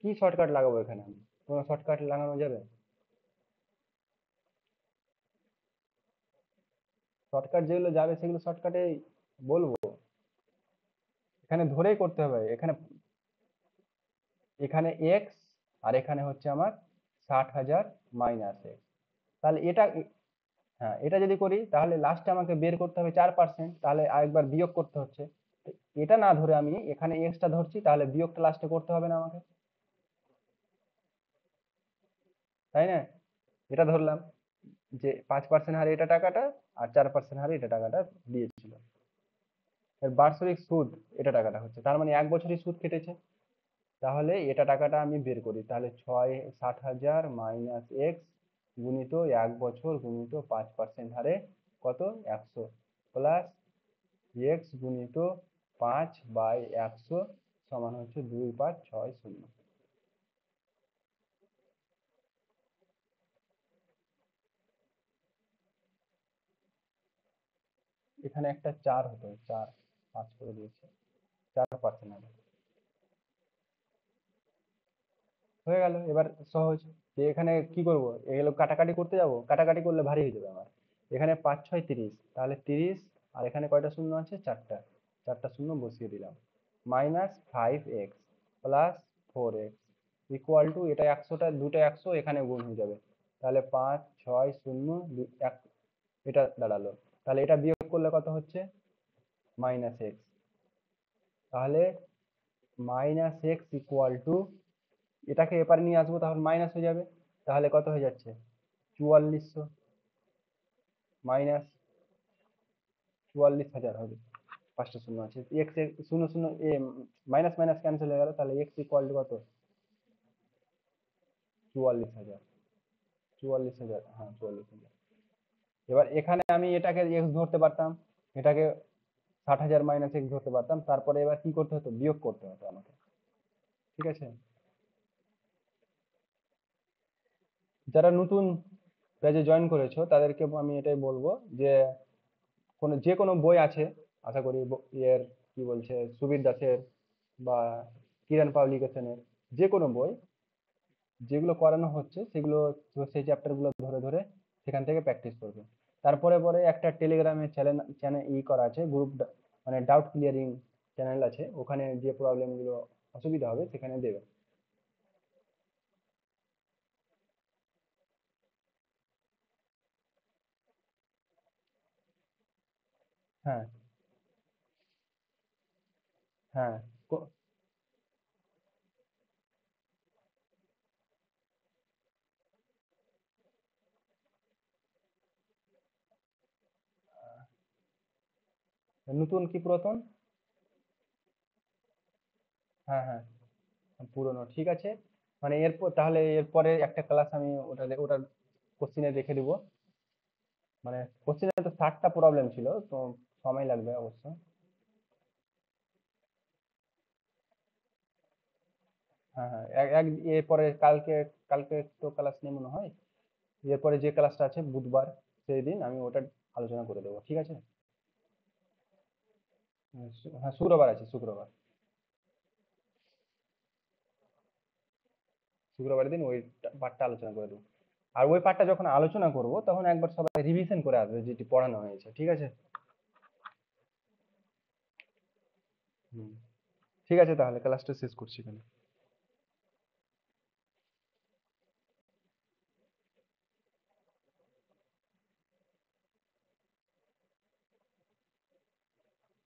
কি শর্টকাট লাগাবো এখানে? আমি কোনো শর্টকাট লাগানো যাবে? শর্টকাট যেগুলো যাবে সেগুলো শর্টকাটে বলবো। এখানে ধরেই করতে হবে। এখানে এখানে এক্স আর এখানে হচ্ছে আমার 60,000 মাইনাস এক্স। তাহলে এটা, হ্যাঁ এটা যদি করি তাহলে লাস্টে আমাকে বের করতে হবে 4%, তাহলে আরেকবার বিয়োগ করতে হচ্ছে। তো এটা না ধরে আমি এখানে এক্সটা ধরছি, তাহলে বিয়োগটা লাস্টে করতে হবে না আমাকে, তাই না? এটা ধরলাম যে 5% হারে এটা টাকাটা আর 4% হারে এটা টাকাটা দিয়েছিল। এর বার্ষিক সুদ এটা টাকাটা হচ্ছে, তার মানে 1 বছরই সুদ কেটেছে। তাহলে এটা টাকাটা আমি বের করি, তাহলে 60,000 মাইনাস এক্স গুণিত 1 বছর গুণিত 5% হারে কত, 100, প্লাস এক্স গুণিত 5/100 সমান হচ্ছে 2,560। এখানে একটা 4 হতো, 4 5 করে দিয়েছে, 4% হবে। হয়ে গেল। এবার সহজ, যে এখানে কি করব, এগুলো কাটাকাটি করতে যাব, কাটাকাটি করলে ভারী হয়ে যাবে আমার। এখানে 5 6 30, তাহলে 30, আর এখানে কয়টা শূন্য আছে, 4টা, 4টা শূন্য বসিয়ে দিলাম, minus 5x plus 4x equal to, এটা 100টা দুটো 100 এখানে গুণ হয়ে যাবে, তাহলে 5 6 0 1, এটা দাঁড়ালো। তাহলে এটা বিয়োগ করলে কত হচ্ছে, মাইনাস এক্স। তাহলে মাইনাস এক্স ইকুয়াল টু, এটাকে এপারে নিয়ে আসবো তাহলে মাইনাস হয়ে যাবে, তাহলে কত হয়ে যাচ্ছে, 4400, মাইনাস 44,000 হবে। 5টা শূন্য আছে, এক্স শূন্য শূন্য এ, মাইনাস মাইনাস ক্যান্সেল হয়ে গেল, তাহলে এক্স ইকুয়াল টু কত, 44,000। 44,000, হ্যাঁ 44,000। এবার এখানে আমি এটাকে এক্স ধরতে পারতাম, এটাকে 60,000 মাইনাস এক্স ধরতে পারতাম, তারপরে এবার কি করতে হতো, বিয়োগ করতে হতো আমাকে। ঠিক আছে, যারা নতুন ব্যাচে জয়েন করেছো তাদেরকে আমি এটাই বলবো যে যে কোনো বই আছে, আশা করি এর কি বলছে, সুবীর দাসের বা কিরণ পাবলিকেশনের যে কোনো বই, যেগুলো করানো হচ্ছে সেগুলো, সেই চ্যাপ্টার গুলো ধরে ধরে সেখান থেকে প্র্যাকটিস করবে। তারপরে পরে একটা টেলিগ্রামে চ্যানেল চ্যানেল করা আছে, গ্রুপ, মানে ডাউট ক্লিয়ারিং চ্যানেল আছে, ওখানে যে প্রবলেম গুলো অসুবিধা হবে সেখানে দেবে। হ্যাঁ, হ্যাঁ, নতুন কি পুরাতন? হ্যাঁ, হ্যাঁ, পুরনো, ঠিক আছে। মানে এরপর তাহলে এরপরে একটা ক্লাস আমি ওটার কোশ্চিনে রেখে দিব। মানে কোশ্চিনে তো 60টা প্রবলেম ছিল, তো সময় লাগবে অবশ্য। হ্যাঁ, হ্যাঁ, এরপরে কালকে, কালকে তো ক্লাস নেই মনে হয়, এরপরে যে ক্লাসটা আছে বুধবার, সেই দিন আমি ওটা আলোচনা করে দেবো, ঠিক আছে? হ্যাঁ, শুক্রবার আছে, শুক্রবার, শুক্রবারের দিন ওই পার্টটা আলোচনা করে দেবো। আর ওই পার্টটা যখন আলোচনা করব তখন একবার সবাই রিভিশন করে আসবে যেটি পড়ানো হয়েছে, ঠিক আছে? হুম, ঠিক আছে, তাহলে ক্লাসটা শেষ করছি এখানে।